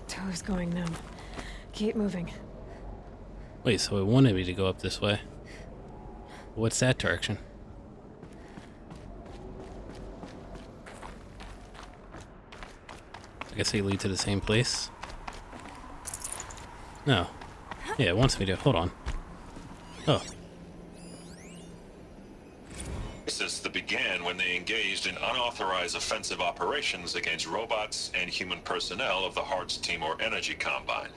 Toes going numb. Keep moving. Wait, so it wanted me to go up this way. What's that direction? I guess they lead to the same place. No. Yeah, it wants me to. Hold on. Oh. This that began when they engaged in unauthorized offensive operations against robots and human personnel of the Hearts Timor Energy Combine.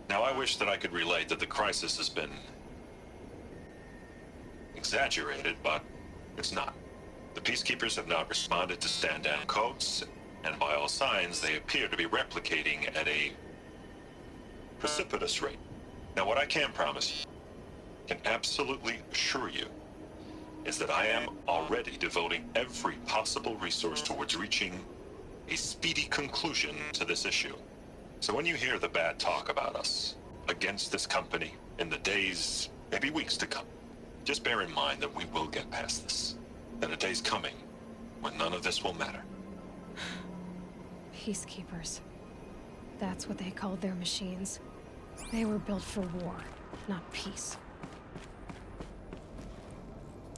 Now, I wish that I could relate that the crisis has been exaggerated, but it's not. The Peacekeepers have not responded to stand-down codes, and by all signs, they appear to be replicating at a precipitous rate. Now, what I can promise you, can absolutely assure you, is that I am already devoting every possible resource towards reaching a speedy conclusion to this issue. So when you hear the bad talk about us against this company in the days, maybe weeks to come, just bear in mind that we will get past this. That a day's coming when none of this will matter. Peacekeepers. That's what they called their machines. They were built for war, not peace.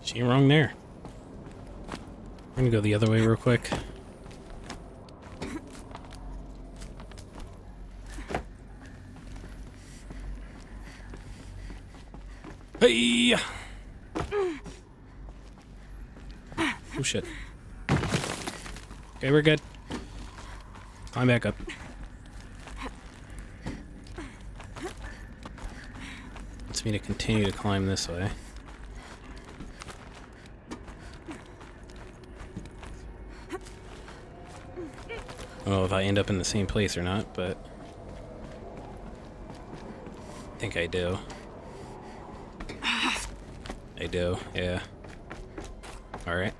She ain't wrong there. I'm gonna go the other way real quick. Hey! Oh shit. Okay, we're good. Climb back up. Wants me to continue to climb this way. I don't know if I end up in the same place or not, but I think I do. I do, yeah. Alright.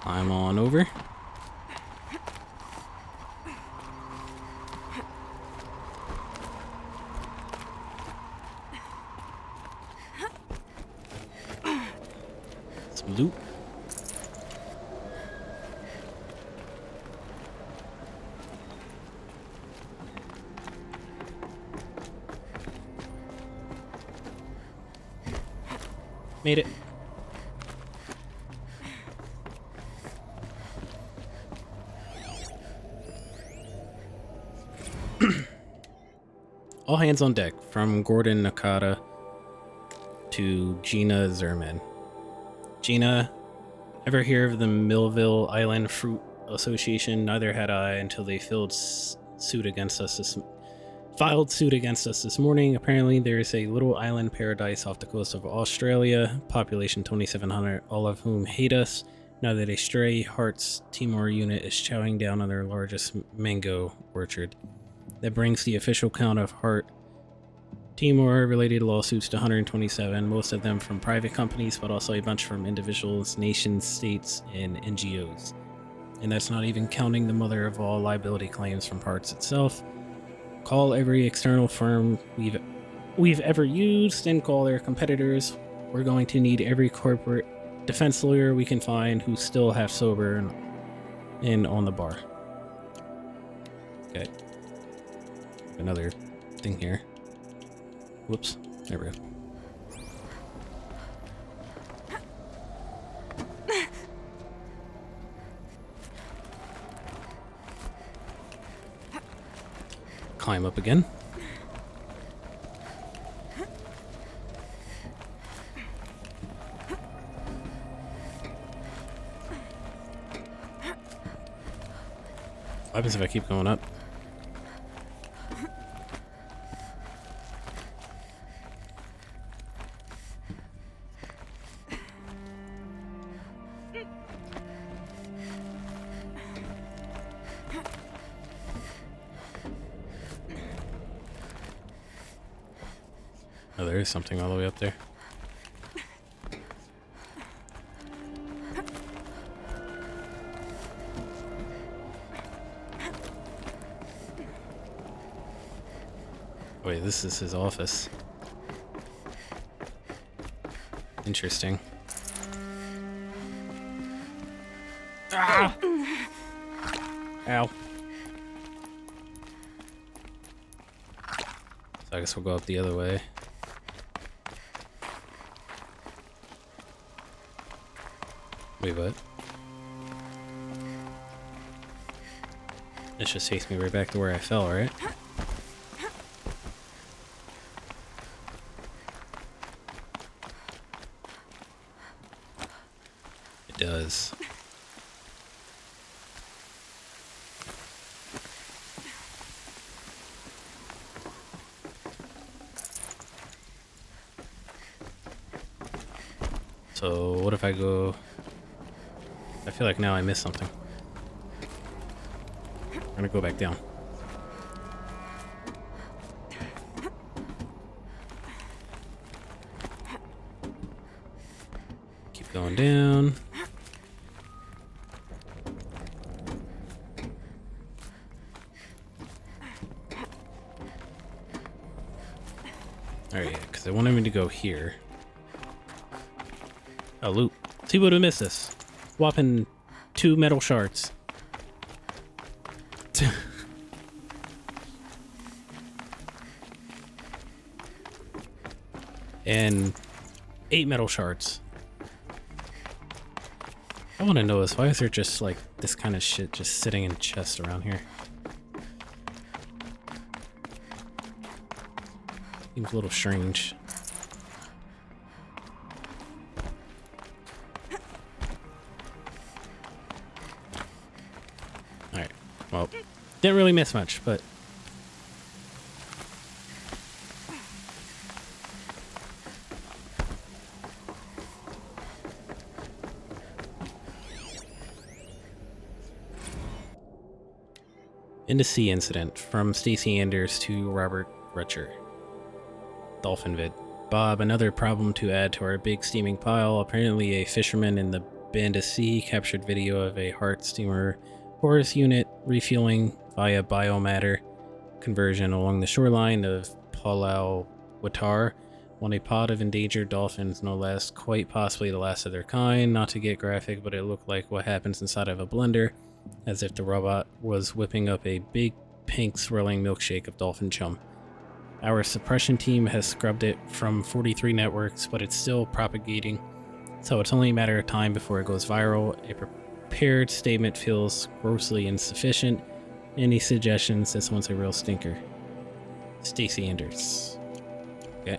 Climb on over. Some loot. Made it. All hands on deck, from Gordon Nakata to Gina Zerman. Gina, ever hear of the Millville Island Fruit Association? Neither had I until they filed suit against us this morning. Apparently, there is a little island paradise off the coast of Australia, population 2,700, all of whom hate us. Now that a stray Hearts Timor unit is chowing down on their largest mango orchard. That brings the official count of Heart Timor related lawsuits to 127, most of them from private companies, but also a bunch from individuals, nations, states, and NGOs. And that's not even counting the mother of all liability claims from Hearts itself. Call every external firm we've ever used and call their competitors. We're going to need every corporate defense lawyer we can find who's still half sober and on the bar. Okay. Another thing here. Whoops. There we go. Climb up again. What happens if I keep going up? Oh, there is something all the way up there. Wait, this is his office. Interesting. Ah! Ow. So I guess we'll go up the other way. Wait, what? This just takes me right back to where I fell, right? It does. So, what if I go... I feel like now I missed something. I'm gonna go back down. Keep going down. Alright, because they wanted me to go here. Oh, loot. See what would have missed this. Whopping 2 metal shards. And 8 metal shards. I want to know is why is there just like this kind of shit just sitting in chests around here? Seems a little strange. Alright, well, didn't really miss much, but... Into Sea incident from Stacey Anders to Robert Rutcher. Dolphin vid. Bob, another problem to add to our big steaming pile. Apparently a fisherman in the Band of Sea captured video of a Heart steamer Horus unit refueling via biomatter conversion along the shoreline of Palau Watar on a pod of endangered dolphins, no less, quite possibly the last of their kind. Not to get graphic, but it looked like what happens inside of a blender, as if the robot was whipping up a big pink swirling milkshake of dolphin chum. Our suppression team has scrubbed it from 43 networks, but it's still propagating, so it's only a matter of time before it goes viral. A prepared statement feels grossly insufficient. Any suggestions? This one's a real stinker. Stacey Anders. Okay.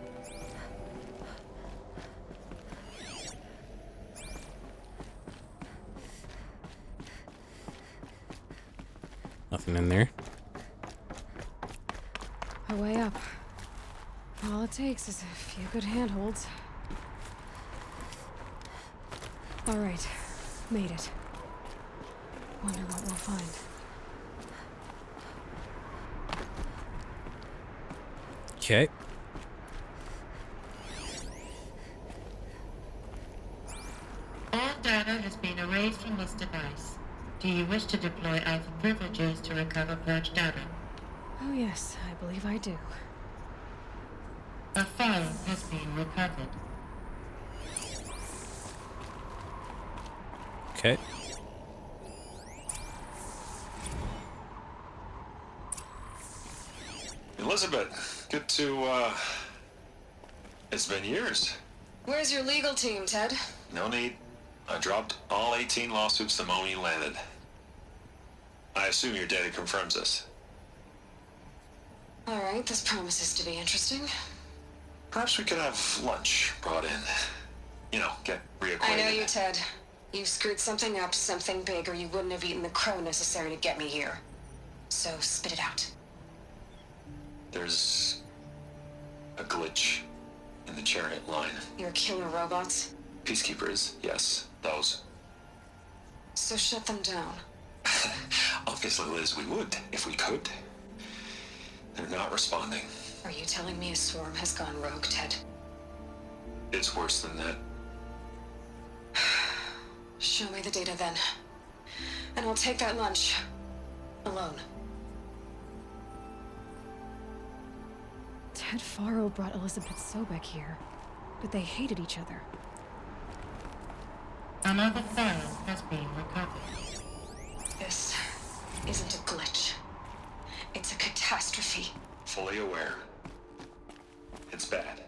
All it takes is a few good handholds. All right, made it. Wonder what we'll find. Okay. All data has been erased from this device. Do you wish to deploy alpha privileges to recover purged data? Oh yes, I believe I do. A file has been recovered. Okay. Elizabeth, good to, it's been years. Where's your legal team, Ted? No need. I dropped all 18 lawsuits the moment you landed. I assume your data confirms this. All right, this promises to be interesting. Perhaps we could have lunch brought in. You know, get reacquainted. I know you, Ted. You screwed something up, something big, or you wouldn't have eaten the crow necessary to get me here. So spit it out. There's a glitch in the chariot line. Your killer robots? Peacekeepers, yes, those. So shut them down. Obviously, Liz, we would, if we could. They're not responding. Are you telling me a swarm has gone rogue, Ted? It's worse than that. Show me the data then. And I'll take that lunch. Alone. Ted Faro brought Elizabeth Sobek here, but they hated each other. Another file has been recovered. This isn't a glitch. It's a catastrophe. Fully aware. It's bad.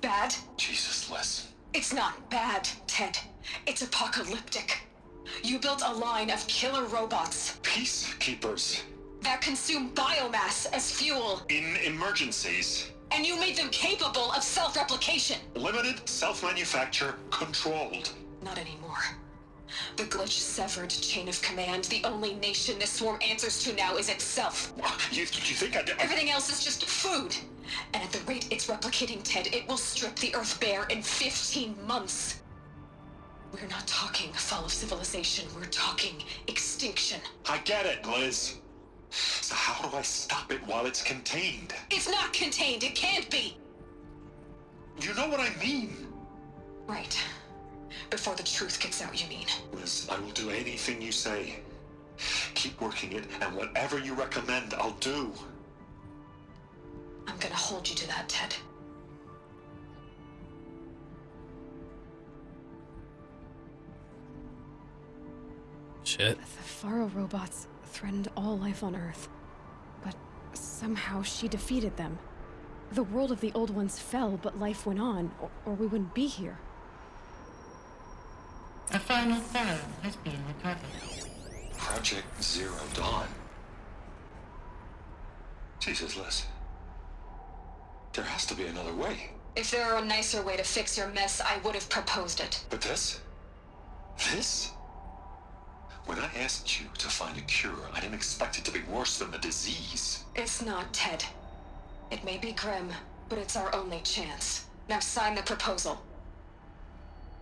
Bad? Jesus, Liz. It's not bad, Ted. It's apocalyptic. You built a line of killer robots. Peacekeepers. That consume biomass as fuel. In emergencies. And you made them capable of self-replication. Limited, self-manufacture, controlled. Not anymore. The glitch severed chain of command. The only nation this swarm answers to now is itself. You think Everything else is just food. And at the rate it's replicating, Ted, it will strip the Earth bare in 15 months. We're not talking fall of civilization. We're talking extinction. I get it, Liz. So how do I stop it while it's contained? It's not contained. It can't be. You know what I mean. Right. Before the truth gets out, you mean? Liz, I will do anything you say. Keep working it, and whatever you recommend, I'll do. I'm gonna hold you to that, Ted. Shit. The Faro robots threatened all life on Earth. But somehow she defeated them. The world of the old ones fell, but life went on, or we wouldn't be here. A final file has been recovered. Project Zero Dawn. Jesus, Liz. There has to be another way. If there were a nicer way to fix your mess, I would have proposed it. But this? This? When I asked you to find a cure, I didn't expect it to be worse than the disease. It's not, Ted. It may be grim, but it's our only chance. Now sign the proposal.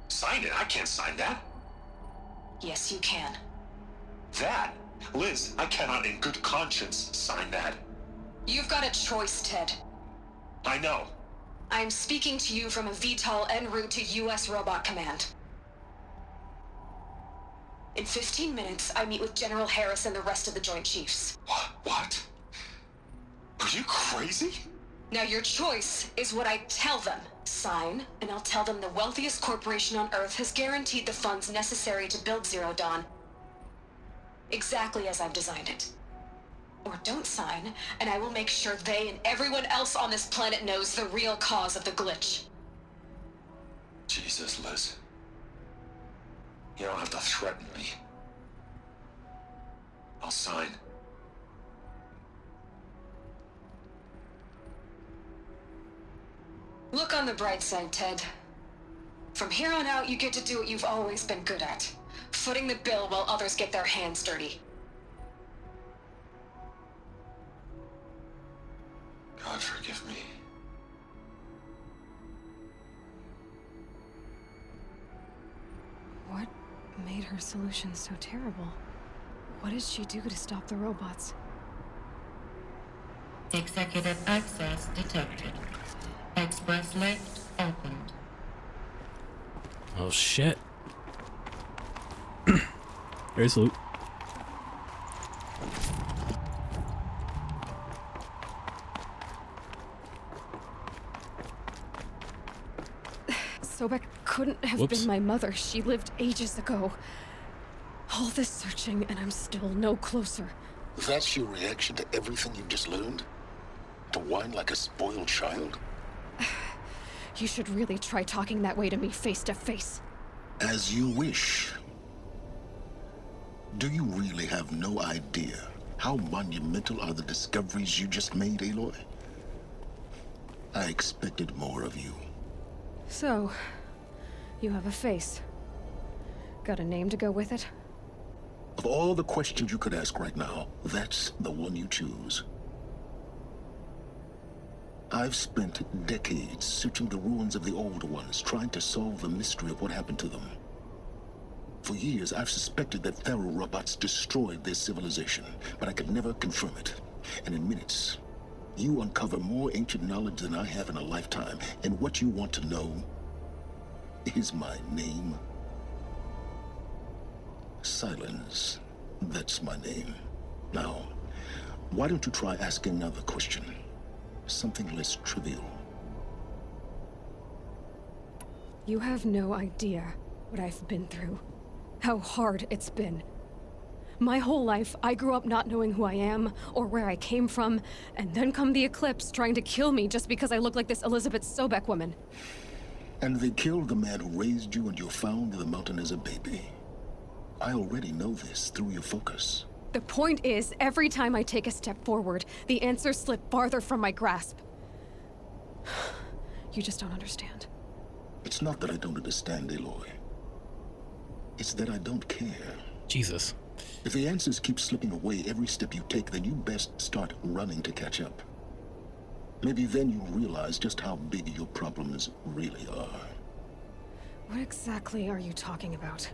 Sign it? I can't sign that. Yes, you can. That? Liz, I cannot in good conscience sign that. You've got a choice, Ted. I know. I am speaking to you from a VTOL en route to U.S. Robot Command. In 15 minutes, I meet with General Harris and the rest of the Joint Chiefs. What? Are you crazy? Now your choice is what I tell them. Sign, and I'll tell them the wealthiest corporation on Earth has guaranteed the funds necessary to build Zero Dawn. Exactly as I've designed it. Or don't sign, and I will make sure they and everyone else on this planet knows the real cause of the glitch. Jesus, Liz. You don't have to threaten me. I'll sign. Look on the bright side, Ted. From here on out, you get to do what you've always been good at. Footing the bill while others get their hands dirty. God forgive me. made her solution so terrible? What did she do to stop the robots? Executive access detected. Express lift opened. Oh shit. There's loot. Sobek couldn't have been my mother. She lived ages ago. All this searching, and I'm still no closer. That's your reaction to everything you've just learned? To whine like a spoiled child? You should really try talking that way to me face to face. As you wish. Do you really have no idea how monumental are the discoveries you just made, Aloy? I expected more of you. So, you have a face. Got a name to go with it? Of all the questions you could ask right now, that's the one you choose. I've spent decades searching the ruins of the old ones, trying to solve the mystery of what happened to them. For years, I've suspected that Pharaoh robots destroyed their civilization, but I could never confirm it. And in minutes, you uncover more ancient knowledge than I have in a lifetime, and what you want to know is my name. Silence. That's my name. Now, why don't you try asking another question? Something less trivial. You have no idea what I've been through. How hard it's been. My whole life, I grew up not knowing who I am or where I came from, and then come the Eclipse trying to kill me just because I look like this Elizabeth Sobek woman. And they killed the man who raised you and you found in the mountain as a baby. I already know this through your focus. The point is, every time I take a step forward, the answers slip farther from my grasp. You just don't understand. It's not that I don't understand, Aloy. It's that I don't care. Jesus. If the answers keep slipping away every step you take, then you best start running to catch up. Maybe then you'll realize just how big your problems really are. What exactly are you talking about?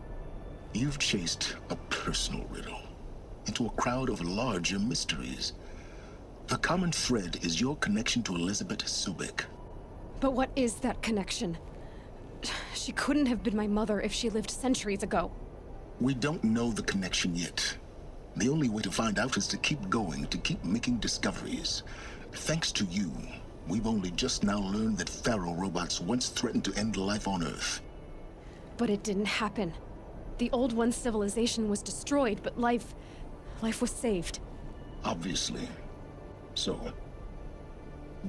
You've chased a personal riddle into a crowd of larger mysteries. The common thread is your connection to Elizabeth Sobek. But what is that connection? She couldn't have been my mother if she lived centuries ago. We don't know the connection yet. The only way to find out is to keep going, to keep making discoveries. Thanks to you, we've only just now learned that Pharaoh robots once threatened to end life on Earth. But it didn't happen. The Old One's civilization was destroyed, but life was saved. Obviously. So,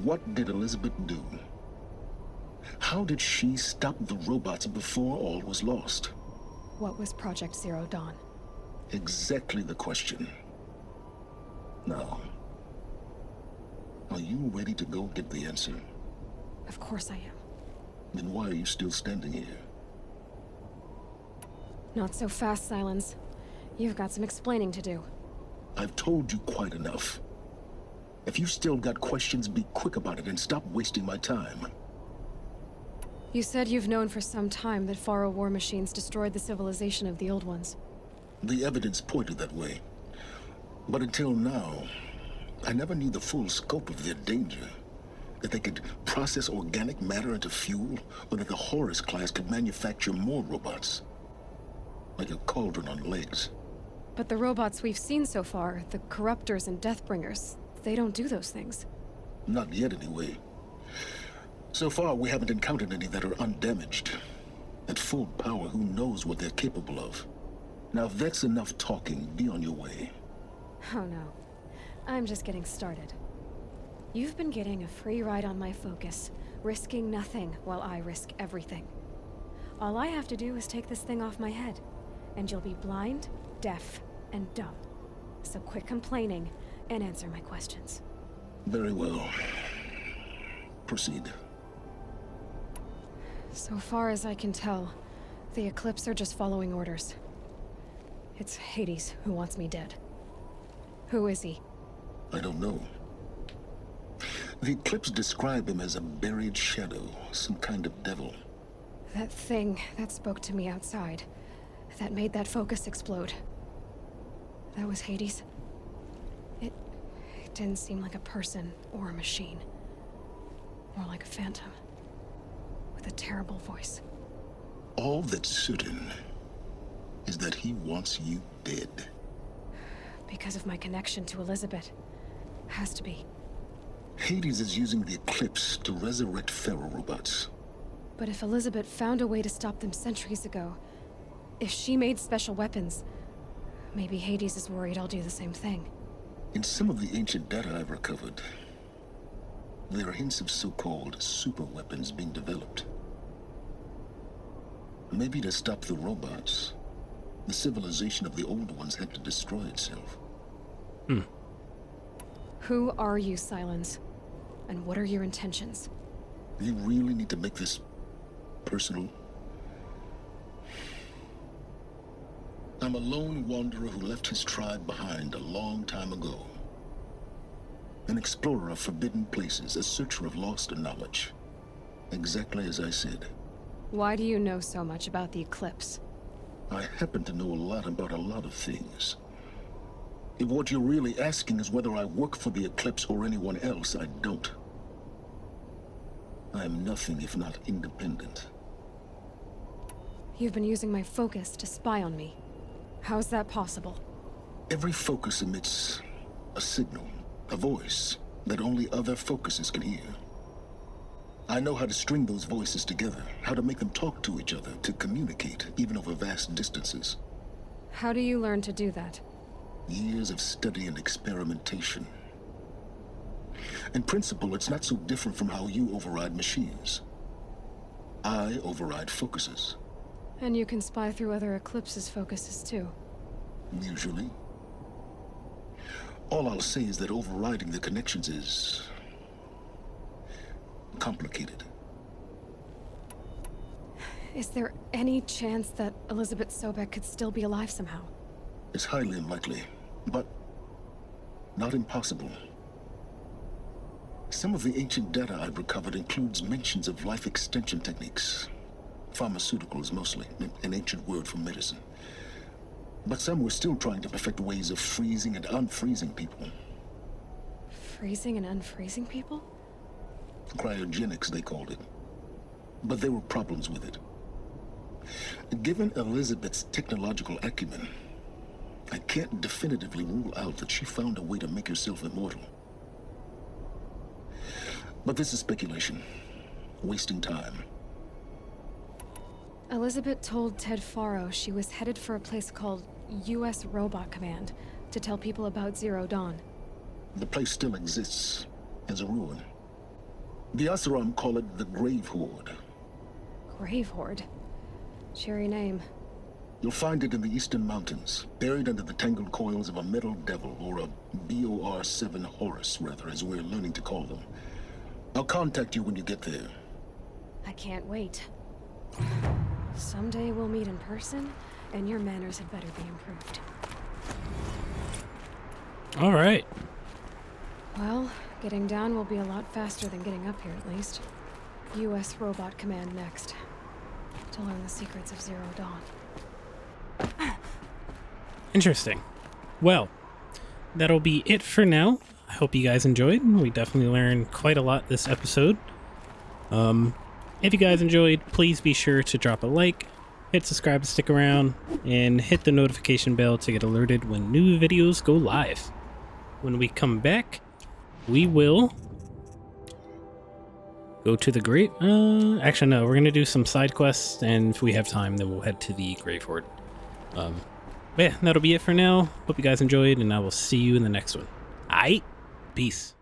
what did Elizabeth do? How did she stop the robots before all was lost? What was Project Zero Dawn? Exactly the question. Now, are you ready to go get the answer? Of course I am. Then why are you still standing here? Not so fast, Silence. You've got some explaining to do. I've told you quite enough. If you've still got questions, be quick about it and stop wasting my time. You said you've known for some time that Pharaoh war machines destroyed the civilization of the Old Ones. The evidence pointed that way. But until now, I never knew the full scope of their danger. That they could process organic matter into fuel, or that the Horus class could manufacture more robots. Like a cauldron on legs. But the robots we've seen so far, the Corruptors and Deathbringers, they don't do those things. Not yet, anyway. So far, we haven't encountered any that are undamaged. At full power, who knows what they're capable of? Now, if that's enough talking, be on your way. Oh no. I'm just getting started. You've been getting a free ride on my focus, risking nothing while I risk everything. All I have to do is take this thing off my head, and you'll be blind, deaf, and dumb. So quit complaining and answer my questions. Very well. Proceed. So far as I can tell, the Eclipse are just following orders. It's Hades who wants me dead. Who is he? I don't know. The Eclipse describe him as a buried shadow, some kind of devil. That thing that spoke to me outside. that made that focus explode. That was Hades. It didn't seem like a person or a machine. More like a phantom. With a terrible voice. All that's certain is that he wants you dead. Because of my connection to Elizabeth. Has to be. Hades is using the Eclipse to resurrect ferrorobots. But if Elizabeth found a way to stop them centuries ago, if she made special weapons, maybe Hades is worried I'll do the same thing. In some of the ancient data I've recovered, there are hints of so-called super weapons being developed. Maybe to stop the robots, the civilization of the old ones had to destroy itself. Who are you, Silence? And what are your intentions? You really need to make this personal? I'm a lone wanderer who left his tribe behind a long time ago. An explorer of forbidden places, a searcher of lost knowledge. Exactly as I said. Why do you know so much about the Eclipse? I happen to know a lot about a lot of things. If what you're really asking is whether I work for the Eclipse or anyone else, I don't. I am nothing if not independent. You've been using my focus to spy on me. How's that possible? Every focus emits a signal, a voice, that only other focuses can hear. I know how to string those voices together, how to make them talk to each other, to communicate, even over vast distances. How do you learn to do that? Years of study and experimentation. In principle, it's not so different from how you override machines. I override focuses. And you can spy through other Eclipse's focuses too. Usually. All I'll say is that overriding the connections is complicated. Is there any chance that Elizabeth Sobek could still be alive somehow? It's highly unlikely, but not impossible. Some of the ancient data I've recovered includes mentions of life extension techniques. Pharmaceuticals, mostly, an ancient word for medicine. But some were still trying to perfect ways of freezing and unfreezing people. Freezing and unfreezing people? Cryogenics, they called it. But there were problems with it. Given Elizabeth's technological acumen, I can't definitively rule out that she found a way to make herself immortal. But this is speculation. Wasting time. Elizabeth told Ted Faro she was headed for a place called U.S. Robot Command to tell people about Zero Dawn. The place still exists as a ruin. The Asuram call it the Grave Horde. Grave Horde? Cheery name. You'll find it in the Eastern Mountains, buried under the tangled coils of a metal devil, or a BOR-7 Horus, rather, as we're learning to call them. I'll contact you when you get there. I can't wait. Someday we'll meet in person, and your manners had better be improved. All right. Well, getting down will be a lot faster than getting up here, at least. U.S. Robot Command next. To learn the secrets of Zero Dawn. Interesting. Well, that'll be it for now. I hope you guys enjoyed. We definitely learned quite a lot this episode. If you guys enjoyed, please be sure to drop a like, hit subscribe to stick around, and hit the notification bell to get alerted when new videos go live. When we come back, we will go to the grave. Actually, no, we're gonna do some side quests, and if we have time, then we'll head to the Grave Horde. But yeah, that'll be it for now. Hope you guys enjoyed, and I will see you in the next one. Aight, peace.